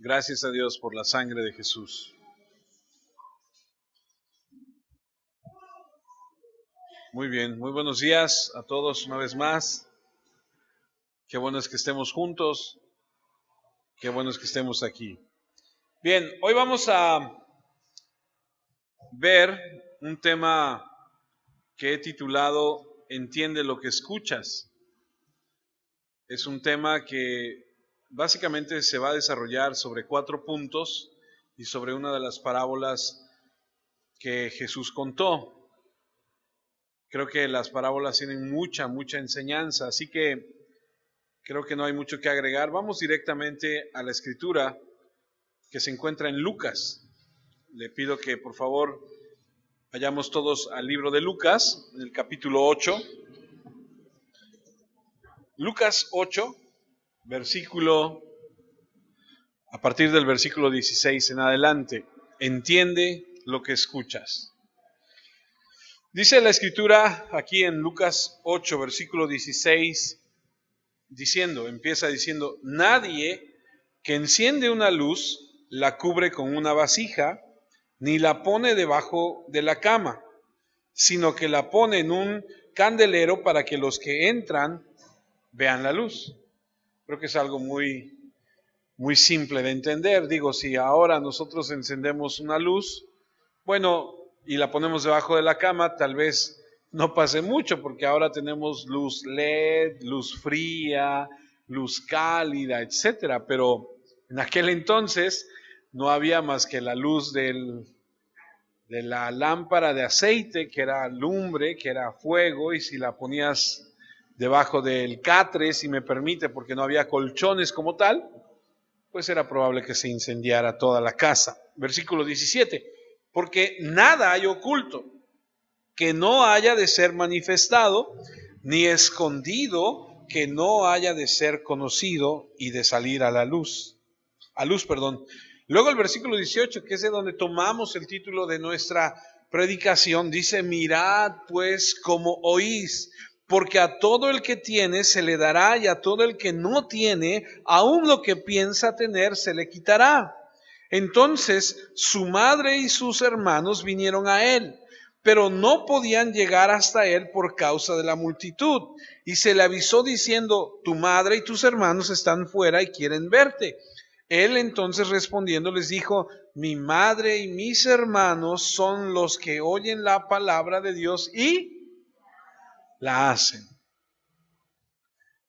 Gracias a Dios por la sangre de Jesús. Muy bien, muy buenos días a todos una vez más. Qué bueno es que estemos juntos, qué bueno es que estemos aquí. Bien, hoy vamos a ver un tema que he titulado Entiende lo que escuchas. Es un tema que básicamente se va a desarrollar sobre 4 puntos y sobre una de las parábolas que Jesús contó. Creo que las parábolas tienen mucha enseñanza, así que creo que no hay mucho que agregar. Vamos directamente a la escritura que se encuentra en Lucas. Le pido que por favor vayamos todos al libro de Lucas, en el capítulo 8. Lucas 8, a partir del versículo 16 en adelante. Entiende lo que escuchas. Dice la escritura aquí en Lucas 8, versículo 16, empieza diciendo, nadie que enciende una luz la cubre con una vasija, ni la pone debajo de la cama, sino que la pone en un candelero para que los que entran vean la luz. Creo que es algo muy simple de entender. Digo, si ahora nosotros encendemos una luz, bueno, y la ponemos debajo de la cama, tal vez no pase mucho, porque ahora tenemos luz LED, luz fría, luz cálida, etcétera. Pero en aquel entonces no había más que la luz de la lámpara de aceite, que era lumbre, que era fuego, y si la ponías debajo del catre, si me permite, porque no había colchones como tal, pues era probable que se incendiara toda la casa. Versículo 17, porque nada hay oculto que no haya de ser manifestado, ni escondido que no haya de ser conocido y de salir a luz. Luego el versículo 18, que es de donde tomamos el título de nuestra predicación, dice, mirad pues cómo oís, porque a todo el que tiene se le dará, y a todo el que no tiene, aun lo que piensa tener se le quitará. Entonces su madre y sus hermanos vinieron a él, pero no podían llegar hasta él por causa de la multitud. Y se le avisó diciendo, tu madre y tus hermanos están fuera y quieren verte. Él entonces respondiendo les dijo, mi madre y mis hermanos son los que oyen la palabra de Dios y la hacen.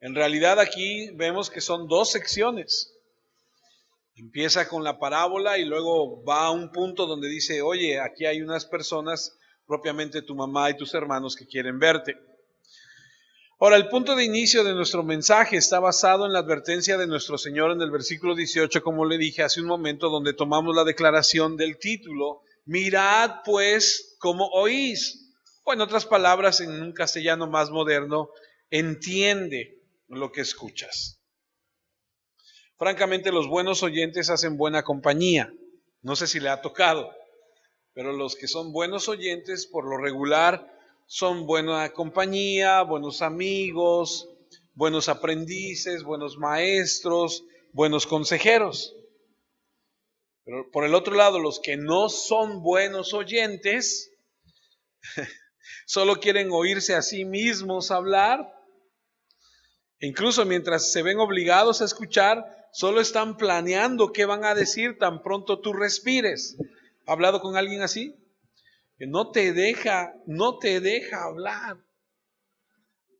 En realidad aquí vemos que son 2 secciones. Empieza con la parábola y luego va a un punto donde dice, oye, aquí hay unas personas, propiamente tu mamá y tus hermanos, que quieren verte. Ahora, el punto de inicio de nuestro mensaje está basado en la advertencia de nuestro Señor en el versículo 18, como le dije hace un momento, donde tomamos la declaración del título, mirad pues cómo oís. O en otras palabras, en un castellano más moderno, entiende lo que escuchas. Francamente, los buenos oyentes hacen buena compañía. No sé si le ha tocado, pero los que son buenos oyentes, por lo regular, son buena compañía, buenos amigos, buenos aprendices, buenos maestros, buenos consejeros. Pero por el otro lado, los que no son buenos oyentes, solo quieren oírse a sí mismos hablar. Incluso mientras se ven obligados a escuchar, solo están planeando qué van a decir tan pronto tú respires. ¿Ha hablado con alguien así? Que no te deja hablar.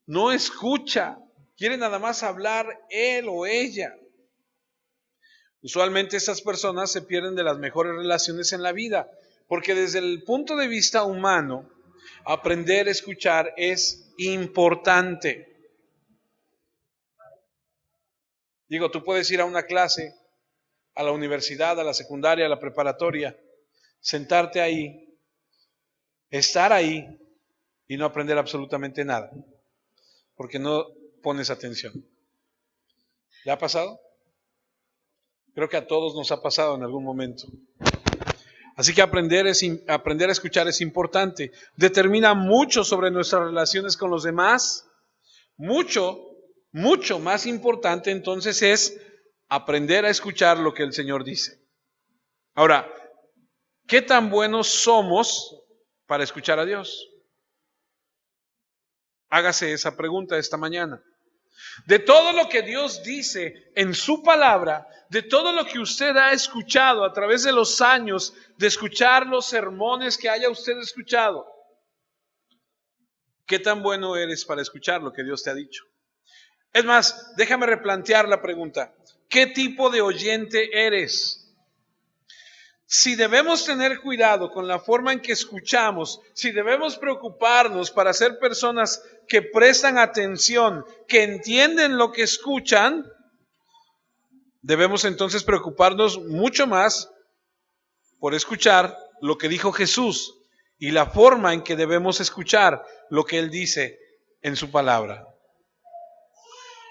No escucha. Quiere nada más hablar él o ella. Usualmente estas personas se pierden de las mejores relaciones en la vida, porque desde el punto de vista humano, aprender a escuchar es importante. Digo, tú puedes ir a una clase, a la universidad, a la secundaria, a la preparatoria, sentarte ahí, estar ahí y no aprender absolutamente nada, porque no pones atención. ¿Le ha pasado? Creo que a todos nos ha pasado en algún momento. Así que aprender a escuchar es importante. Determina mucho sobre nuestras relaciones con los demás. Mucho más importante entonces es aprender a escuchar lo que el Señor dice. Ahora, ¿qué tan buenos somos para escuchar a Dios? Hágase esa pregunta esta mañana. De todo lo que Dios dice en su palabra, de todo lo que usted ha escuchado a través de los años, de escuchar los sermones que haya usted escuchado, ¿qué tan bueno eres para escuchar lo que Dios te ha dicho? Es más, déjame replantear la pregunta. ¿Qué tipo de oyente eres? Si debemos tener cuidado con la forma en que escuchamos, si debemos preocuparnos para ser personas que prestan atención, que entienden lo que escuchan, debemos entonces preocuparnos mucho más por escuchar lo que dijo Jesús y la forma en que debemos escuchar lo que Él dice en su palabra.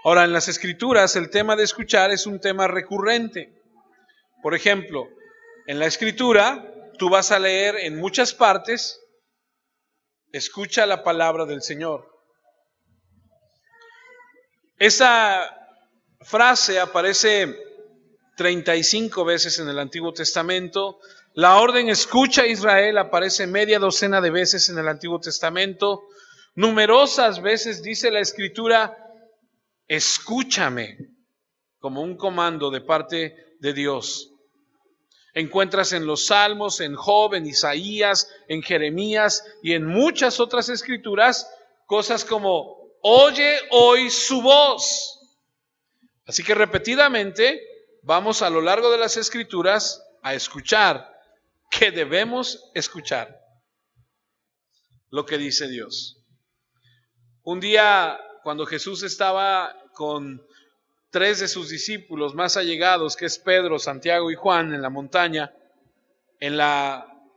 Ahora, en las Escrituras el tema de escuchar es un tema recurrente. Por ejemplo, en la Escritura tú vas a leer en muchas partes, escucha la palabra del Señor. Esa frase aparece 35 veces en el Antiguo Testamento. La orden escucha a Israel aparece media docena de veces en el Antiguo Testamento. Numerosas veces dice la Escritura, escúchame, como un comando de parte de Dios. Encuentras en los Salmos, en Job, en Isaías, en Jeremías y en muchas otras escrituras cosas como, oye hoy su voz. Así que repetidamente vamos a lo largo de las escrituras a escuchar, que debemos escuchar lo que dice Dios. Un día, cuando Jesús estaba con 3 de sus discípulos más allegados, que es Pedro, Santiago y Juan, en la montaña, en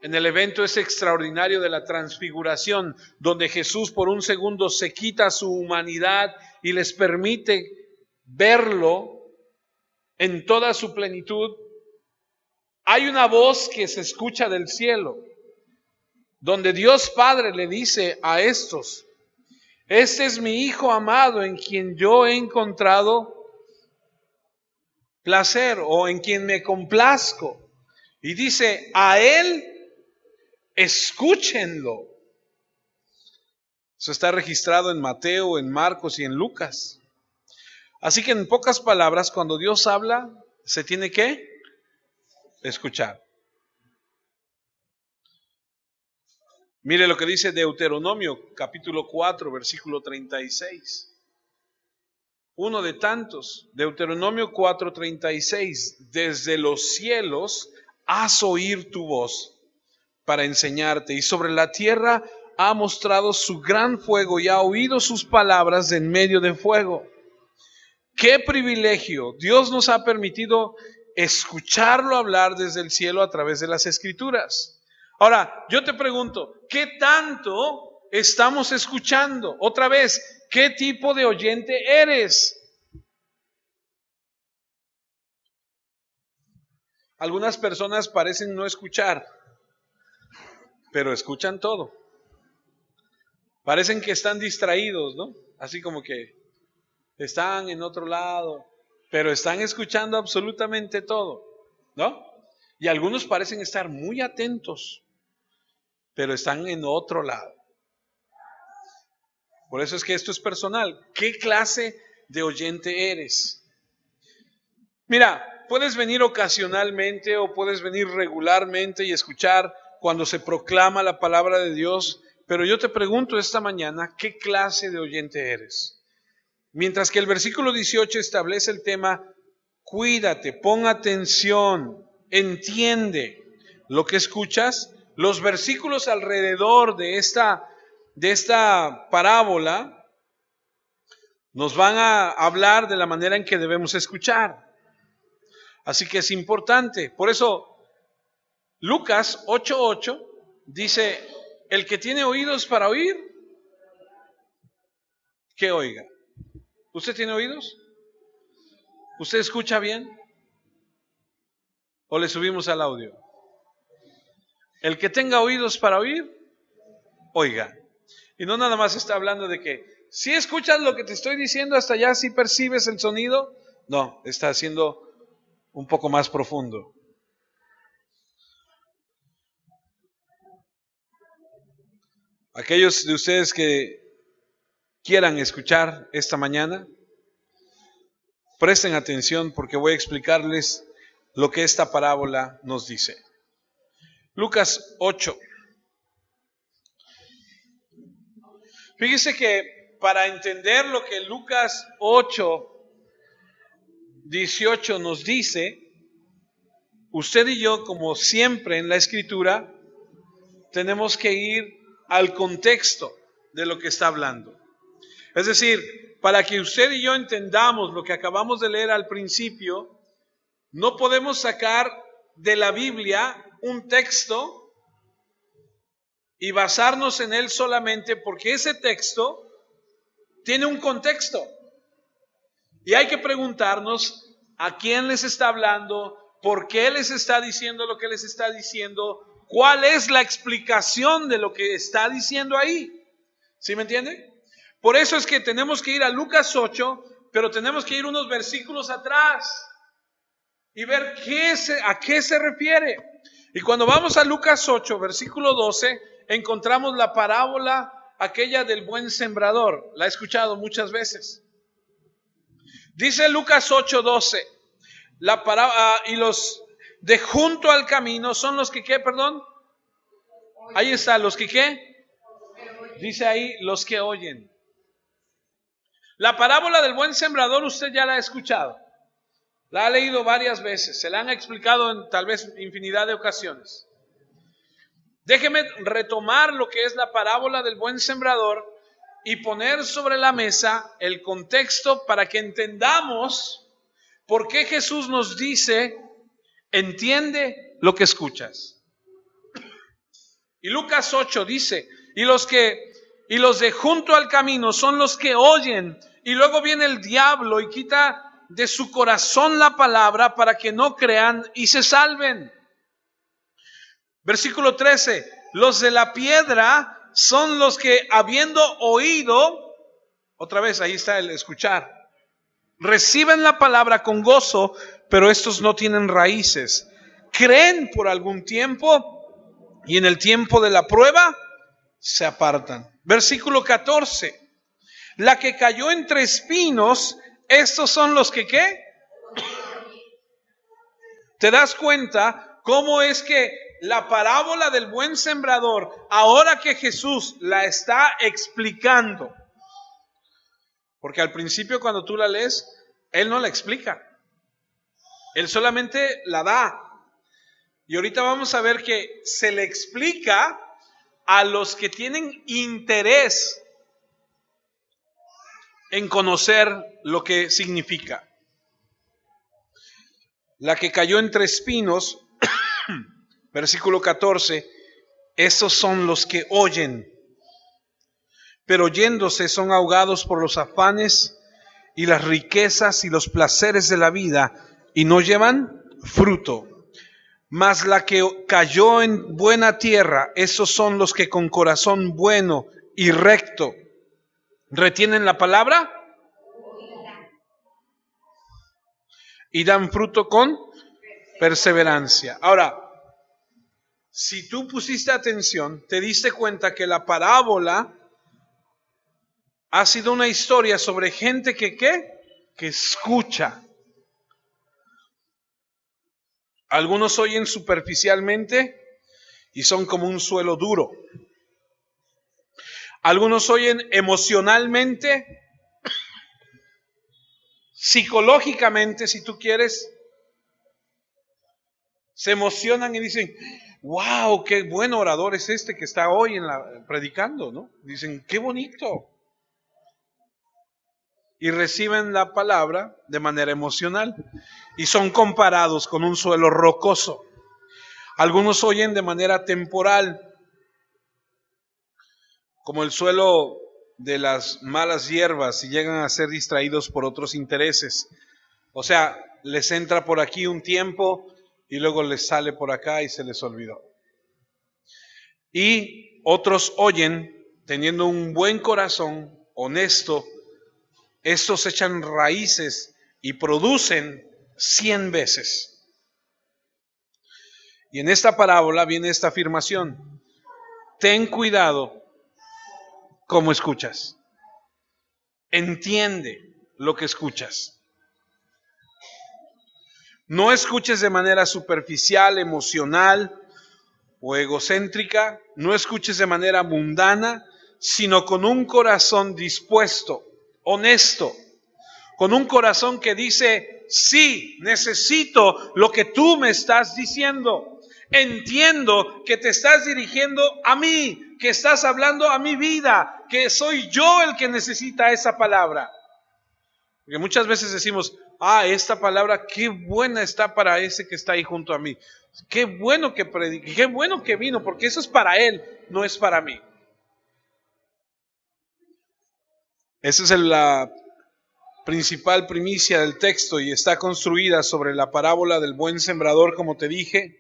el evento ese extraordinario de la transfiguración, donde Jesús por un segundo se quita su humanidad y les permite verlo en toda su plenitud, hay una voz que se escucha del cielo, donde Dios Padre le dice a estos, este es mi Hijo amado en quien yo he encontrado placer o en quien me complazco. Y dice, a Él escúchenlo. Eso está registrado en Mateo, en Marcos y en Lucas. Así que en pocas palabras, cuando Dios habla, se tiene que escuchar. Mire lo que dice Deuteronomio, capítulo 4, versículo 36. Uno de tantos, Deuteronomio 4:36, desde los cielos haz oír tu voz para enseñarte, y sobre la tierra ha mostrado su gran fuego y ha oído sus palabras en medio de fuego. ¡Qué privilegio! Dios nos ha permitido escucharlo hablar desde el cielo a través de las Escrituras. Ahora, yo te pregunto, ¿qué tanto estamos escuchando? Otra vez, ¿qué tipo de oyente eres? Algunas personas parecen no escuchar, pero escuchan todo. Parecen que están distraídos, ¿no? Así como que están en otro lado, pero están escuchando absolutamente todo, ¿no? Y algunos parecen estar muy atentos, pero están en otro lado. Por eso es que esto es personal. ¿Qué clase de oyente eres? Mira, puedes venir ocasionalmente o puedes venir regularmente y escuchar cuando se proclama la palabra de Dios, pero yo te pregunto esta mañana, ¿qué clase de oyente eres? Mientras que el versículo 18 establece el tema, cuídate, pon atención, entiende lo que escuchas. Los versículos alrededor de esta parábola nos van a hablar de la manera en que debemos escuchar. Así que es importante. Por eso Lucas 8:8 dice, el que tiene oídos para oír, que oiga. ¿Usted tiene oídos? ¿Usted escucha bien? ¿O le subimos al audio? El que tenga oídos para oír, oiga. Y no nada más está hablando de que si escuchas lo que te estoy diciendo hasta allá, si percibes el sonido. No, está haciendo un poco más profundo. Aquellos de ustedes que quieran escuchar esta mañana, presten atención porque voy a explicarles lo que esta parábola nos dice. Lucas 8. Fíjese que para entender lo que Lucas 8:18 nos dice, usted y yo, como siempre en la Escritura, tenemos que ir al contexto de lo que está hablando. Es decir, para que usted y yo entendamos lo que acabamos de leer al principio, no podemos sacar de la Biblia un texto y basarnos en él solamente, porque ese texto tiene un contexto. Y hay que preguntarnos a quién les está hablando, por qué les está diciendo lo que les está diciendo, cuál es la explicación de lo que está diciendo ahí. ¿Sí me entiende? Por eso es que tenemos que ir a Lucas 8, pero tenemos que ir unos versículos atrás y ver a qué se refiere. Y cuando vamos a Lucas 8, versículo 12, encontramos la parábola aquella del buen sembrador. La he escuchado muchas veces. Dice Lucas 8:12, y los de junto al camino son los que ¿qué? Perdón. Ahí está, los que ¿qué? Dice ahí, los que oyen. La parábola del buen sembrador usted ya la ha escuchado. La ha leído varias veces, se la han explicado en tal vez infinidad de ocasiones. Déjeme retomar lo que es la parábola del buen sembrador y poner sobre la mesa el contexto para que entendamos por qué Jesús nos dice, entiende lo que escuchas. Y Lucas 8 dice, y los de junto al camino son los que oyen, y luego viene el diablo y quita de su corazón la palabra para que no crean y se salven. Versículo 13, los de la piedra son los que habiendo oído, otra vez ahí está el escuchar, reciben la palabra con gozo, pero estos no tienen raíces. Creen por algún tiempo y en el tiempo de la prueba se apartan. Versículo 14, la que cayó entre espinos, estos son los que ¿qué? ¿Te das cuenta cómo es que la parábola del buen sembrador, ahora que Jesús la está explicando? Porque al principio cuando tú la lees, Él no la explica. Él solamente la da. Y ahorita vamos a ver que se le explica a los que tienen interés en conocer lo que significa. La que cayó entre espinos, versículo 14, esos son los que oyen, pero oyéndose son ahogados por los afanes y las riquezas y los placeres de la vida y no llevan fruto. Mas la que cayó en buena tierra, esos son los que con corazón bueno y recto retienen la palabra y dan fruto con perseverancia. Ahora, si tú pusiste atención, te diste cuenta que la parábola ha sido una historia sobre gente que ¿qué? Que escucha. Algunos oyen superficialmente y son como un suelo duro. Algunos oyen emocionalmente, psicológicamente, si tú quieres, se emocionan y dicen, wow, qué buen orador es este que está hoy predicando, ¿no? Dicen, qué bonito. Y reciben la palabra de manera emocional y son comparados con un suelo rocoso. Algunos oyen de manera temporal, como el suelo de las malas hierbas, y llegan a ser distraídos por otros intereses. O sea, les entra por aquí un tiempo y luego les sale por acá y se les olvidó. Y otros oyen teniendo un buen corazón, honesto. Estos echan raíces y producen 100 veces. Y en esta parábola viene esta afirmación: ten cuidado cómo escuchas. Entiende lo que escuchas. No escuches de manera superficial, emocional o egocéntrica. No escuches de manera mundana, sino con un corazón dispuesto, honesto, con un corazón que dice: sí, necesito lo que tú me estás diciendo. Entiendo que te estás dirigiendo a mí, que estás hablando a mi vida, que soy yo el que necesita esa palabra. Porque muchas veces decimos: esta palabra qué buena está para ese que está ahí junto a mí. Qué bueno que predique, qué bueno que vino, porque eso es para él, no es para mí. Esa es la principal primicia del texto y está construida sobre la parábola del buen sembrador, como te dije.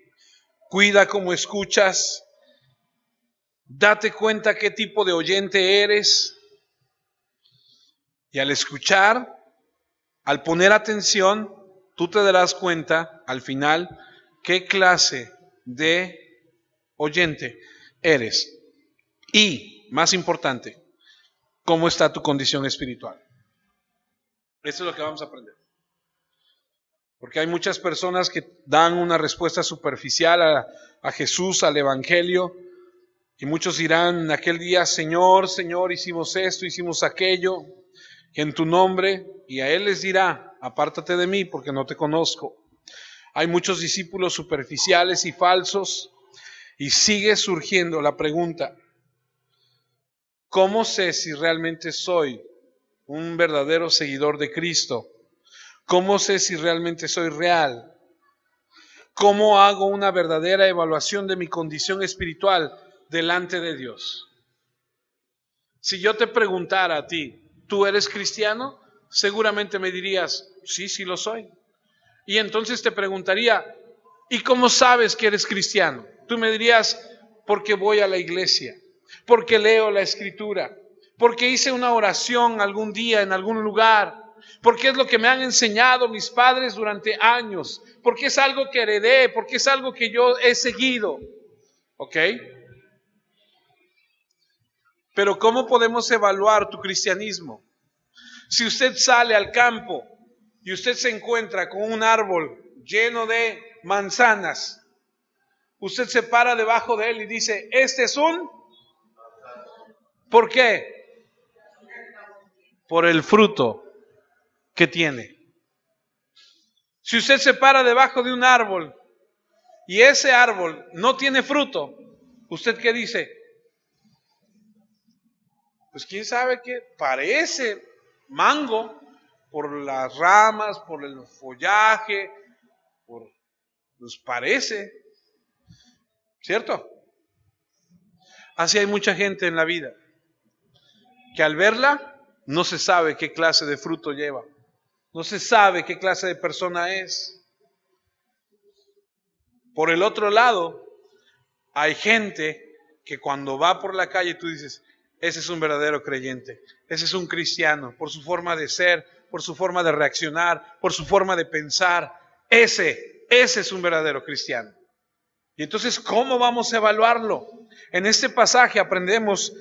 Cuida cómo escuchas. Date cuenta qué tipo de oyente eres. Y al escuchar, al poner atención, tú te darás cuenta al final qué clase de oyente eres. Y, más importante, cómo está tu condición espiritual. Eso es lo que vamos a aprender. Porque hay muchas personas que dan una respuesta superficial a Jesús, al Evangelio. Y muchos dirán aquel día: Señor, Señor, hicimos esto, hicimos aquello en tu nombre. Y a Él les dirá: apártate de mí porque no te conozco. Hay muchos discípulos superficiales y falsos. Y sigue surgiendo la pregunta: ¿cómo sé si realmente soy un verdadero seguidor de Cristo? ¿Cómo sé si realmente soy real? ¿Cómo hago una verdadera evaluación de mi condición espiritual delante de Dios? Si yo te preguntara a ti: ¿tú eres cristiano? Seguramente me dirías: sí lo soy. Y entonces te preguntaría: ¿y cómo sabes que eres cristiano? Tú me dirías: porque voy a la iglesia, porque leo la escritura, porque hice una oración algún día en algún lugar, porque es lo que me han enseñado mis padres durante años, porque es algo que heredé, porque es algo que yo he seguido. ¿Ok? Pero ¿cómo podemos evaluar tu cristianismo? Si usted sale al campo y usted se encuentra con un árbol lleno de manzanas, usted se para debajo de él y dice: este es un... ¿Por qué? Por el fruto que tiene. Si usted se para debajo de un árbol y ese árbol no tiene fruto, ¿usted qué dice? Pues quién sabe qué, parece mango por las ramas, por el follaje, pues parece, ¿cierto? Así hay mucha gente en la vida que al verla no se sabe qué clase de fruto lleva, no se sabe qué clase de persona es. Por el otro lado, hay gente que cuando va por la calle tú dices: ese es un verdadero creyente, ese es un cristiano, por su forma de ser, por su forma de reaccionar, por su forma de pensar. Ese es un verdadero cristiano. Y entonces, ¿cómo vamos a evaluarlo? En este pasaje aprendemos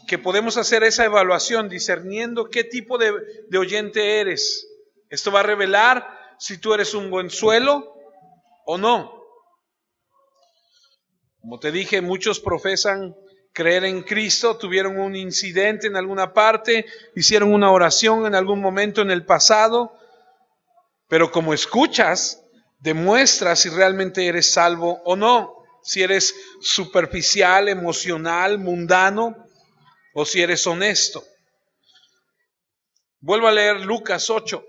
que podemos hacer esa evaluación discerniendo qué tipo de oyente eres. Esto va a revelar si tú eres un buen suelo o no. Como te dije, muchos profesan creer en Cristo, tuvieron un incidente en alguna parte, hicieron una oración en algún momento en el pasado, pero como escuchas, demuestra si realmente eres salvo o no, si eres superficial, emocional, mundano, o si eres honesto. Vuelvo a leer Lucas 8.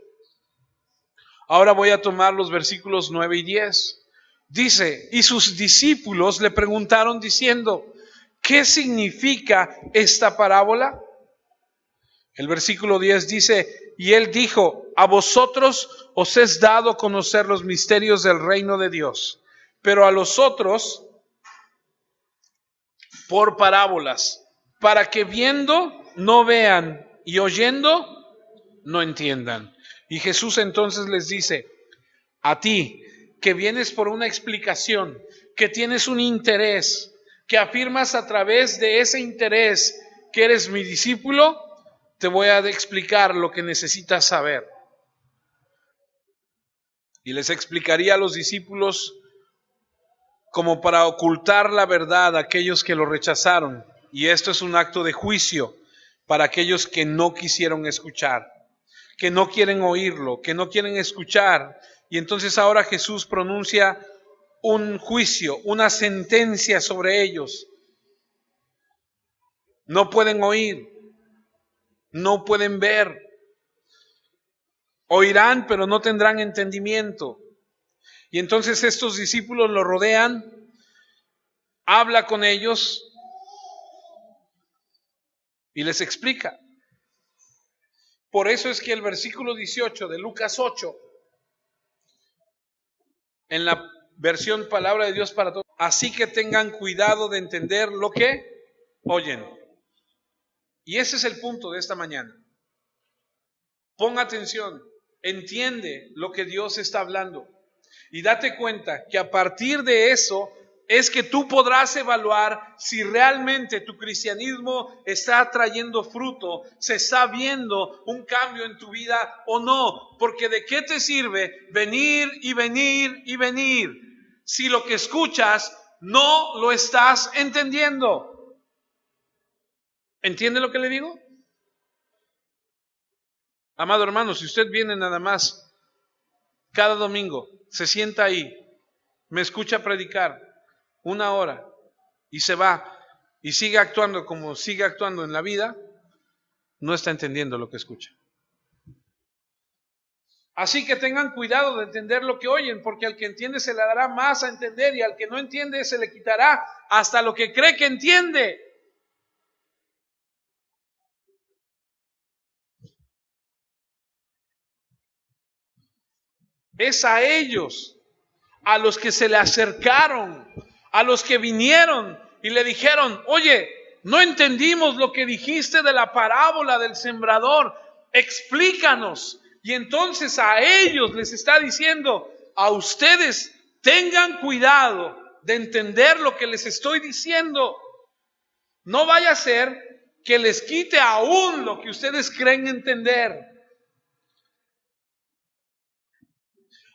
Ahora voy a tomar los versículos 9 y 10. Dice: y sus discípulos le preguntaron diciendo: ¿qué significa esta parábola? El versículo 10 dice: y él dijo: a vosotros os es dado conocer los misterios del reino de Dios, pero a los otros por parábolas, para que viendo no vean y oyendo no entiendan. Y Jesús entonces les dice: A ti, que vienes por una explicación, que tienes un interés, que afirmas a través de ese interés que eres mi discípulo, te voy a explicar lo que necesitas saber. Y les explicaría a los discípulos como para ocultar la verdad a aquellos que lo rechazaron. Y esto es un acto de juicio para aquellos que no quisieron escuchar, que no quieren oírlo, que no quieren escuchar. Y entonces ahora Jesús pronuncia un juicio, una sentencia sobre ellos. No pueden oír, no pueden ver. Oirán, pero no tendrán entendimiento. Y entonces estos discípulos lo rodean, habla con ellos y les explica. Por eso es que el versículo 18 de Lucas 8, en la versión Palabra de Dios para Todos, así que tengan cuidado de entender lo que oyen. Y ese es el punto de esta mañana. Pon atención, entiende lo que Dios está hablando y date cuenta que a partir de eso es que tú podrás evaluar si realmente tu cristianismo está trayendo fruto, se está viendo un cambio en tu vida o no, porque ¿de qué te sirve venir y venir y venir si lo que escuchas no lo estás entendiendo? ¿Entiende lo que le digo? Amado hermano, si usted viene nada más cada domingo, se sienta ahí, me escucha predicar 1 hora y se va y sigue actuando como sigue actuando en la vida, no está entendiendo lo que escucha. Así que tengan cuidado de entender lo que oyen, porque al que entiende se le dará más a entender y al que no entiende se le quitará hasta lo que cree que entiende. Es a ellos, a los que se le acercaron, a los que vinieron y le dijeron, oye, no entendimos lo que dijiste de la parábola del sembrador, explícanos. Y entonces a ellos les está diciendo, a ustedes tengan cuidado de entender lo que les estoy diciendo. No vaya a ser que les quite aún lo que ustedes creen entender.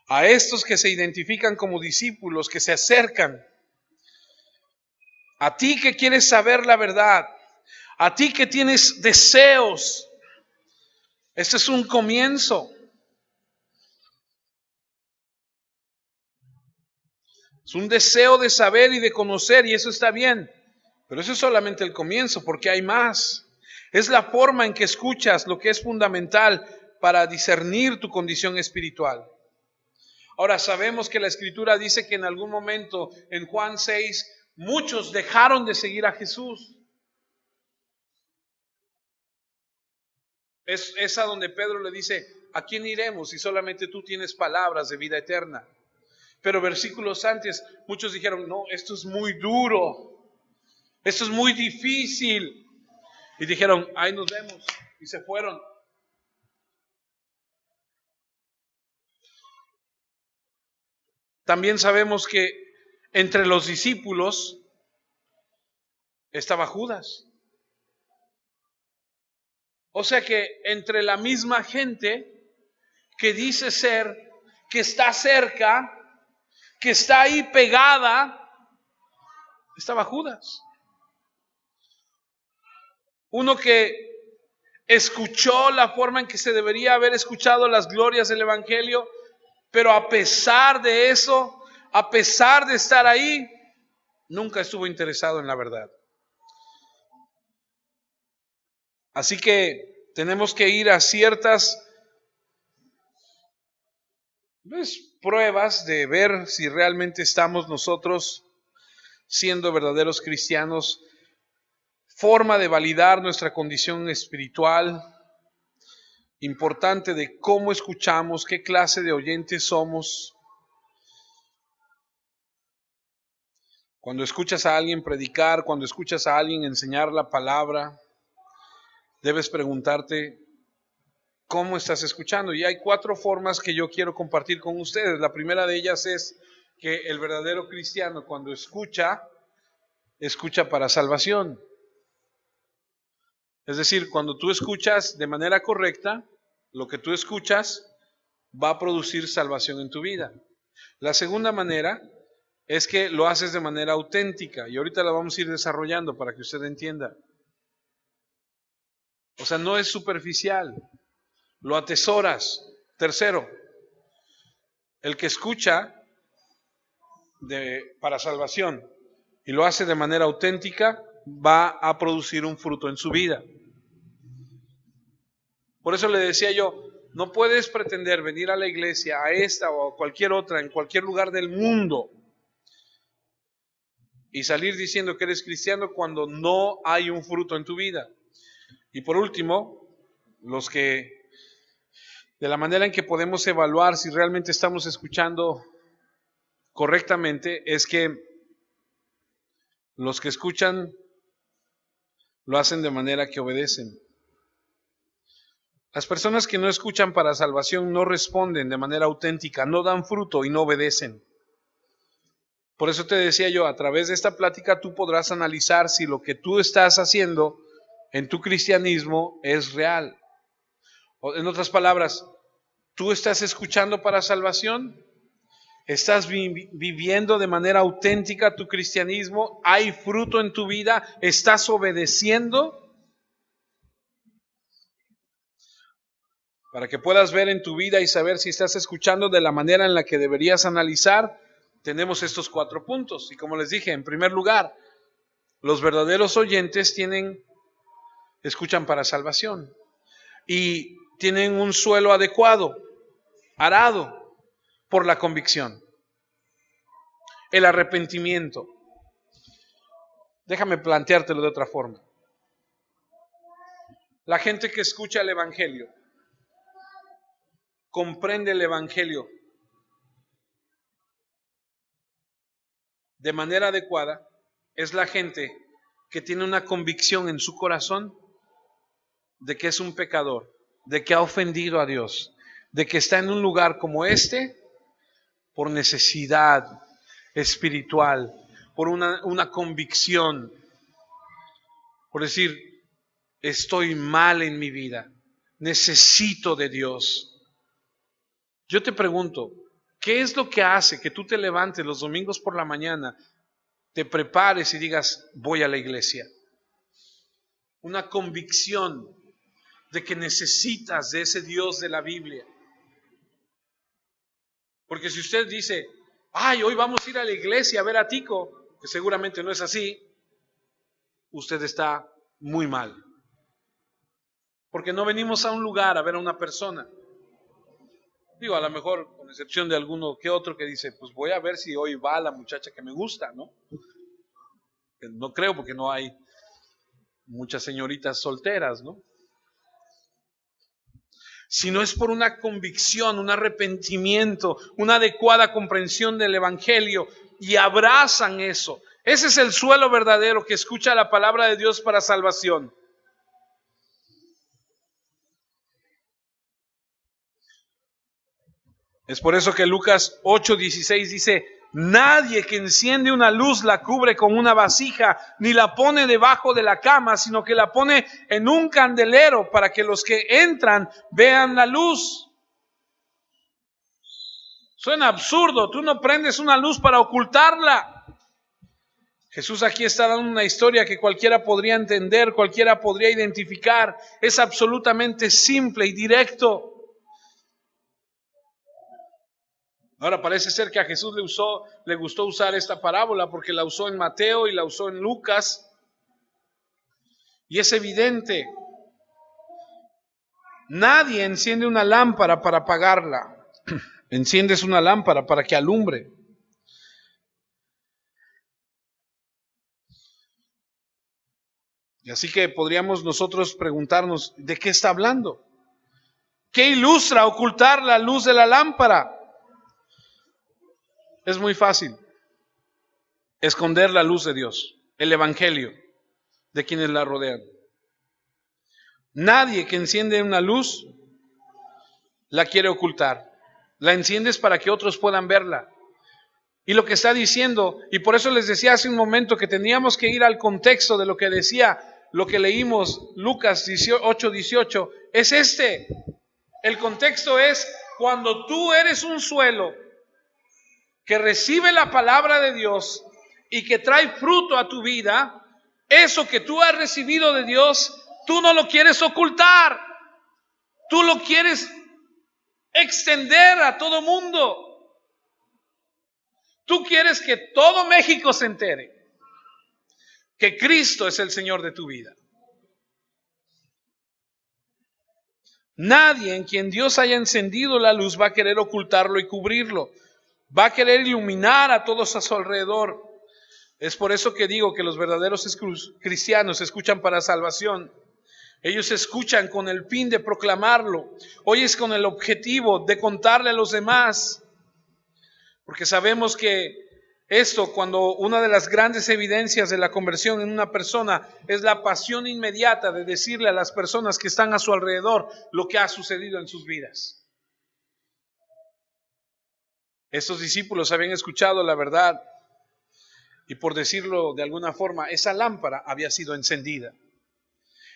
A estos que se identifican como discípulos, que se acercan, a ti que quieres saber la verdad, a ti que tienes deseos, este es un comienzo. Es un deseo de saber y de conocer y eso está bien, pero eso es solamente el comienzo porque hay más. Es la forma en que escuchas lo que es fundamental para discernir tu condición espiritual. Ahora sabemos que la Escritura dice que en algún momento en Juan 6 muchos dejaron de seguir a Jesús. Es a donde Pedro le dice, ¿a quién iremos si solamente tú tienes palabras de vida eterna? Pero versículos antes, muchos dijeron, no, esto es muy duro, esto es muy difícil. Y dijeron, ahí nos vemos, y se fueron. También sabemos que entre los discípulos estaba Judas. O sea que entre la misma gente que dice ser, que está cerca, que está ahí pegada, estaba Judas. Uno que escuchó la forma en que se debería haber escuchado las glorias del Evangelio, pero a pesar de eso, a pesar de estar ahí, nunca estuvo interesado en la verdad. Así que tenemos que ir a ciertas pruebas de ver si realmente estamos nosotros siendo verdaderos cristianos, forma de validar nuestra condición espiritual, importante de cómo escuchamos, qué clase de oyentes somos. Cuando escuchas a alguien predicar, cuando escuchas a alguien enseñar la palabra, debes preguntarte, cómo estás escuchando. Y hay 4 formas que yo quiero compartir con ustedes. La primera de ellas es que el verdadero cristiano, cuando escucha, escucha para salvación. Es decir, cuando tú escuchas de manera correcta, lo que tú escuchas va a producir salvación en tu vida. La segunda manera es que lo haces de manera auténtica, y ahorita la vamos a ir desarrollando para que usted entienda. O sea, no es superficial, lo atesoras. Tercero, el que escucha para salvación y lo hace de manera auténtica, va a producir un fruto en su vida. Por eso le decía yo, no puedes pretender venir a la iglesia, a esta o a cualquier otra, en cualquier lugar del mundo, y salir diciendo que eres cristiano cuando no hay un fruto en tu vida. Y por último, de la manera en que podemos evaluar si realmente estamos escuchando correctamente, es que los que escuchan lo hacen de manera que obedecen. Las personas que no escuchan para salvación no responden de manera auténtica, no dan fruto y no obedecen. Por eso te decía yo, a través de esta plática tú podrás analizar si lo que tú estás haciendo en tu cristianismo es real. O, en otras palabras, ¿tú estás escuchando para salvación? ¿Estás viviendo de manera auténtica tu cristianismo? ¿Hay fruto en tu vida? ¿Estás obedeciendo? Para que puedas ver en tu vida y saber si estás escuchando de la manera en la que deberías analizar, tenemos estos 4 puntos. Y como les dije, en primer lugar, los verdaderos oyentes escuchan para salvación y tienen un suelo adecuado, arado por la convicción, el arrepentimiento. Déjame planteártelo de otra forma. La gente que escucha el Evangelio, comprende el Evangelio de manera adecuada, es la gente que tiene una convicción en su corazón de que es un pecador, de que ha ofendido a Dios, de que está en un lugar como este por necesidad espiritual, por una convicción, por decir, estoy mal en mi vida, necesito de Dios. Yo te pregunto, ¿qué es lo que hace que tú te levantes los domingos por la mañana, te prepares y digas, voy a la iglesia? Una convicción de que necesitas de ese Dios de la Biblia. Porque si usted dice, ay, hoy vamos a ir a la iglesia a ver a Tico, que seguramente no es así, usted está muy mal. Porque no venimos a un lugar a ver a una persona. Digo, a lo mejor, con excepción de alguno que otro que dice, pues voy a ver si hoy va la muchacha que me gusta, ¿no? Que no creo, porque no hay muchas señoritas solteras, ¿no? Si no es por una convicción, un arrepentimiento, una adecuada comprensión del Evangelio, y abrazan eso. Ese es el suelo verdadero que escucha la palabra de Dios para salvación. Es por eso que Lucas 8:16 dice, nadie que enciende una luz la cubre con una vasija, ni la pone debajo de la cama, sino que la pone en un candelero para que los que entran vean la luz. Suena absurdo, tú no prendes una luz para ocultarla. Jesús aquí está dando una historia que cualquiera podría entender, cualquiera podría identificar. Es absolutamente simple y directo. Ahora parece ser que a Jesús le gustó usar esta parábola porque la usó en Mateo y la usó en Lucas. Y es evidente, nadie enciende una lámpara para apagarla. Enciendes una lámpara para que alumbre. Y así que podríamos nosotros preguntarnos, ¿de qué está hablando? ¿Qué ilustra ocultar la luz de la lámpara? Es muy fácil. Esconder la luz de Dios, el Evangelio, de quienes la rodean. Nadie que enciende una luz la quiere ocultar. La enciendes para que otros puedan verla. Y lo que está diciendo, y por eso les decía hace un momento que teníamos que ir al contexto de lo que decía, lo que leímos, Lucas 8:18, es este. El contexto es cuando tú eres un suelo que recibe la palabra de Dios y que trae fruto a tu vida, eso que tú has recibido de Dios, tú no lo quieres ocultar, tú lo quieres extender a todo mundo. Tú quieres que todo México se entere que Cristo es el Señor de tu vida. Nadie en quien Dios haya encendido la luz va a querer ocultarlo y cubrirlo. Va a querer iluminar a todos a su alrededor. Es por eso que digo que los verdaderos cristianos escuchan para salvación. Ellos escuchan con el fin de proclamarlo. Hoy es con el objetivo de contarle a los demás. Porque sabemos que esto, cuando una de las grandes evidencias de la conversión en una persona es la pasión inmediata de decirle a las personas que están a su alrededor lo que ha sucedido en sus vidas. Estos discípulos habían escuchado la verdad y, por decirlo de alguna forma, esa lámpara había sido encendida.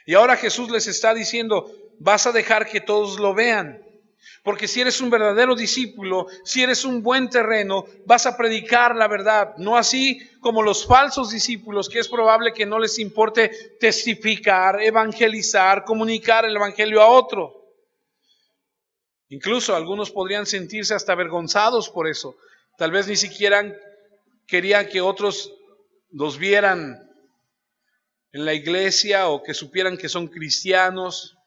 Y ahora Jesús les está diciendo, vas a dejar que todos lo vean. Porque si eres un verdadero discípulo, si eres un buen terreno, vas a predicar la verdad. No así como los falsos discípulos, que es probable que no les importe testificar, evangelizar, comunicar el evangelio a otro. Incluso algunos podrían sentirse hasta avergonzados por eso. Tal vez ni siquiera querían que otros los vieran en la iglesia o que supieran que son cristianos,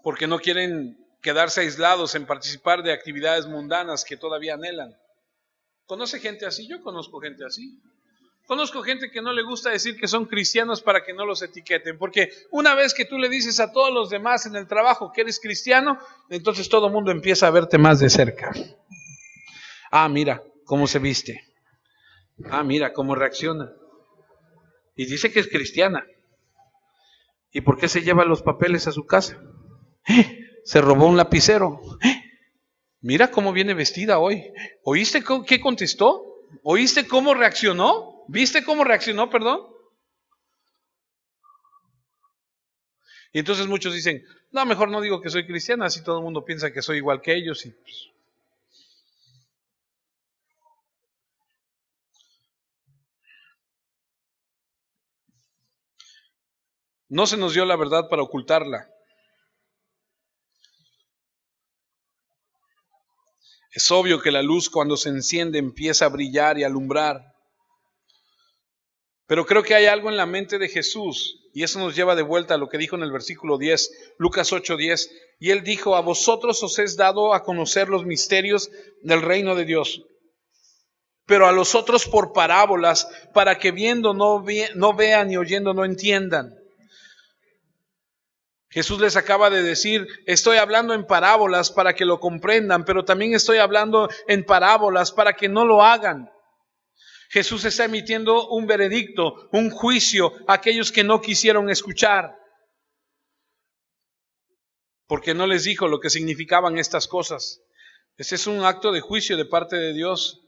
porque no quieren quedarse aislados en participar de actividades mundanas que todavía anhelan. ¿Conoce gente así? Yo conozco gente así. Conozco gente que no le gusta decir que son cristianos para que no los etiqueten, porque una vez que tú le dices a todos los demás en el trabajo que eres cristiano, entonces todo el mundo empieza a verte más de cerca. Ah, mira cómo se viste. Ah, mira cómo reacciona. Y dice que es cristiana. ¿Y por qué se lleva los papeles a su casa? Se robó un lapicero. Mira cómo viene vestida hoy. ¿Oíste qué contestó? ¿Oíste cómo reaccionó? ¿Viste cómo reaccionó, perdón? Y entonces muchos dicen, no, mejor no digo que soy cristiana, así todo el mundo piensa que soy igual que ellos. Y pues, no se nos dio la verdad para ocultarla. Es obvio que la luz, cuando se enciende, empieza a brillar y a alumbrar. Pero creo que hay algo en la mente de Jesús, y eso nos lleva de vuelta a lo que dijo en el versículo 10, Lucas 8:10, y Él dijo, a vosotros os es dado a conocer los misterios del reino de Dios, pero a los otros por parábolas, para que viendo no vean y oyendo no entiendan. Jesús les acaba de decir, estoy hablando en parábolas para que lo comprendan, pero también estoy hablando en parábolas para que no lo hagan. Jesús está emitiendo un veredicto, un juicio a aquellos que no quisieron escuchar, porque no les dijo lo que significaban estas cosas. Este es un acto de juicio de parte de Dios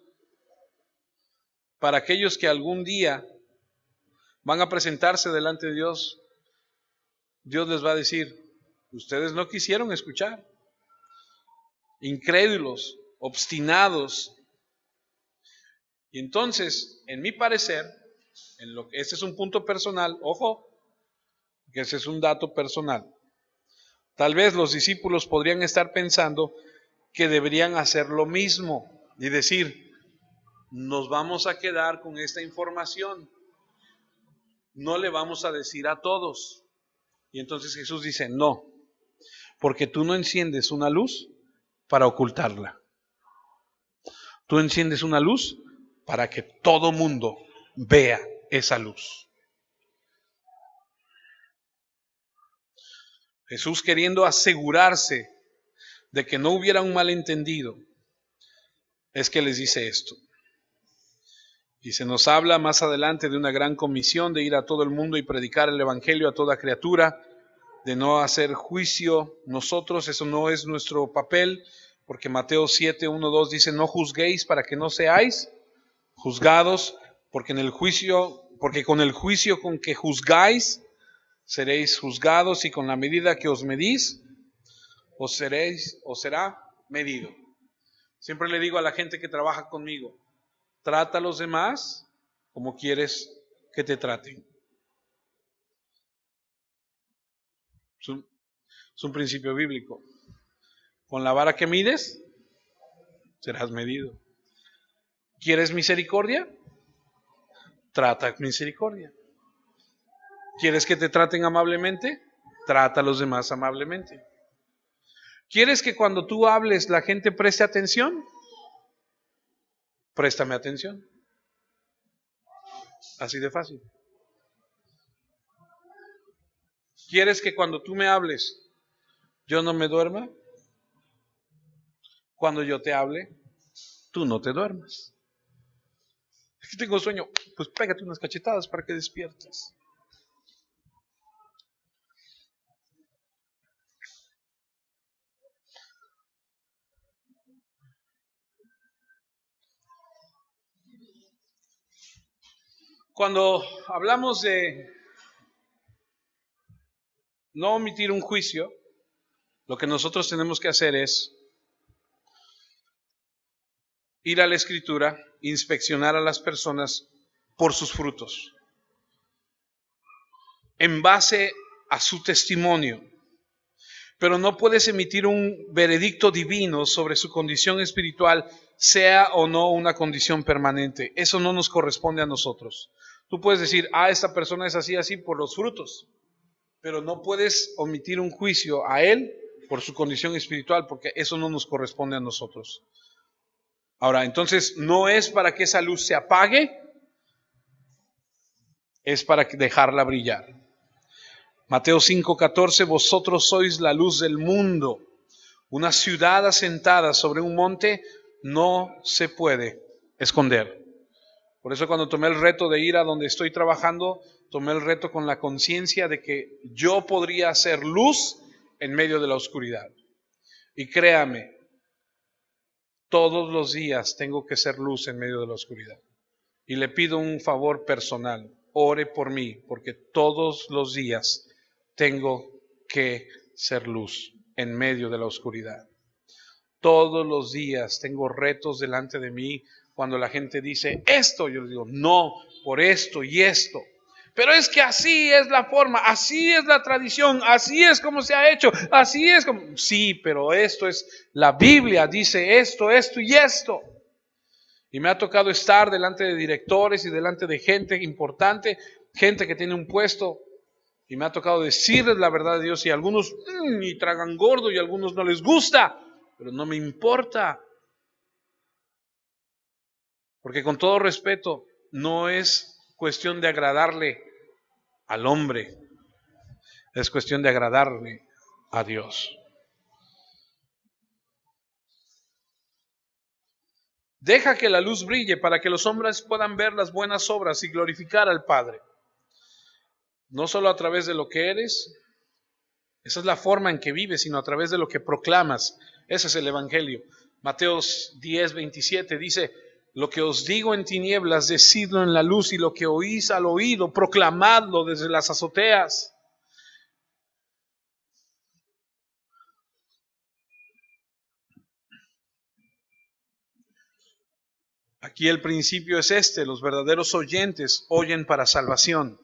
para aquellos que algún día van a presentarse delante de Dios. Dios les va a decir, ustedes no quisieron escuchar, incrédulos, obstinados. Y entonces, en mi parecer, este es un punto personal, ojo, que ese es un dato personal. Tal vez los discípulos podrían estar pensando que deberían hacer lo mismo y decir, nos vamos a quedar con esta información, no le vamos a decir a todos. Y entonces Jesús dice, no, porque tú no enciendes una luz para ocultarla. Tú enciendes una luz para que todo mundo vea esa luz. Jesús, queriendo asegurarse de que no hubiera un malentendido, es que les dice esto. Y se nos habla más adelante de una gran comisión de ir a todo el mundo y predicar el evangelio a toda criatura. de no hacer juicio nosotros, eso no es nuestro papel, porque Mateo 7, 1, 2 dice, no juzguéis para que no seáis juzgados, porque con el juicio con que juzgáis, seréis juzgados, y con la medida que os medís, os será medido. Siempre le digo a la gente que trabaja conmigo, trata a los demás como quieres que te traten. Es un principio bíblico. Con la vara que mides, serás medido. ¿Quieres misericordia? Trata misericordia. ¿Quieres que te traten amablemente? Trata a los demás amablemente. ¿Quieres que cuando tú hables la gente preste atención? Préstame atención. Así de fácil. ¿Quieres que cuando tú me hables yo no me duerma? Cuando yo te hable, tú no te duermas. Es que tengo sueño, pues pégate unas cachetadas para que despiertes. Cuando hablamos de no omitir un juicio, lo que nosotros tenemos que hacer es ir a la Escritura, inspeccionar a las personas por sus frutos, en base a su testimonio. Pero no puedes emitir un veredicto divino sobre su condición espiritual, sea o no una condición permanente. Eso no nos corresponde a nosotros. Tú puedes decir, esta persona es así, así por los frutos, pero no puedes omitir un juicio a él por su condición espiritual, porque eso no nos corresponde a nosotros. Ahora, entonces, no es para que esa luz se apague, es para dejarla brillar. Mateo 5:14, vosotros sois la luz del mundo. Una ciudad asentada sobre un monte no se puede esconder. Por eso cuando tomé el reto de ir a donde estoy trabajando, tomé el reto con la conciencia de que yo podría hacer luz en medio de la oscuridad. Y créame, todos los días tengo que ser luz en medio de la oscuridad. Y le pido un favor personal, ore por mí, porque todos los días tengo que ser luz en medio de la oscuridad. Todos los días tengo retos delante de mí. Cuando la gente dice esto, yo les digo, no, por esto y esto. Pero es que así es la forma, así es la tradición, así es como se ha hecho, así es como... Sí, pero esto es, la Biblia dice esto, esto y esto. Y me ha tocado estar delante de directores y delante de gente importante, gente que tiene un puesto, y me ha tocado decirles la verdad de Dios, y algunos y tragan gordo y a algunos no les gusta, pero no me importa. Porque con todo respeto, no es cuestión de agradarle al hombre, es cuestión de agradarle a Dios. Deja que la luz brille para que los hombres puedan ver las buenas obras y glorificar al Padre. No solo a través de lo que eres, esa es la forma en que vives, sino a través de lo que proclamas. Ese es el Evangelio. Mateo 10:27 dice, lo que os digo en tinieblas, decidlo en la luz, y lo que oís al oído, proclamadlo desde las azoteas. Aquí el principio es este: los verdaderos oyentes oyen para salvación.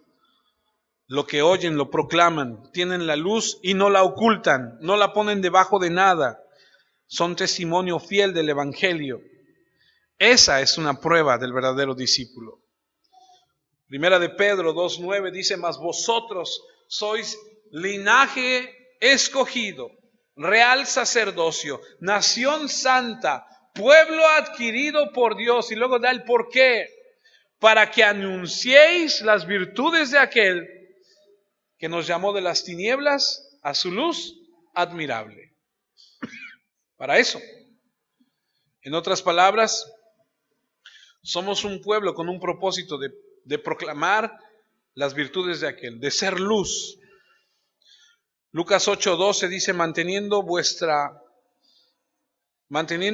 Lo que oyen lo proclaman, tienen la luz y no la ocultan, no la ponen debajo de nada. Son testimonio fiel del Evangelio. Esa es una prueba del verdadero discípulo. Primera de Pedro 2:9 dice, mas vosotros sois linaje escogido, real sacerdocio, nación santa, pueblo adquirido por Dios. Y luego da el porqué: para que anunciéis las virtudes de aquel que nos llamó de las tinieblas a su luz admirable. Para eso. En otras palabras, somos un pueblo con un propósito de proclamar las virtudes de aquel, de ser luz. Lucas 8:12 dice, manteniendo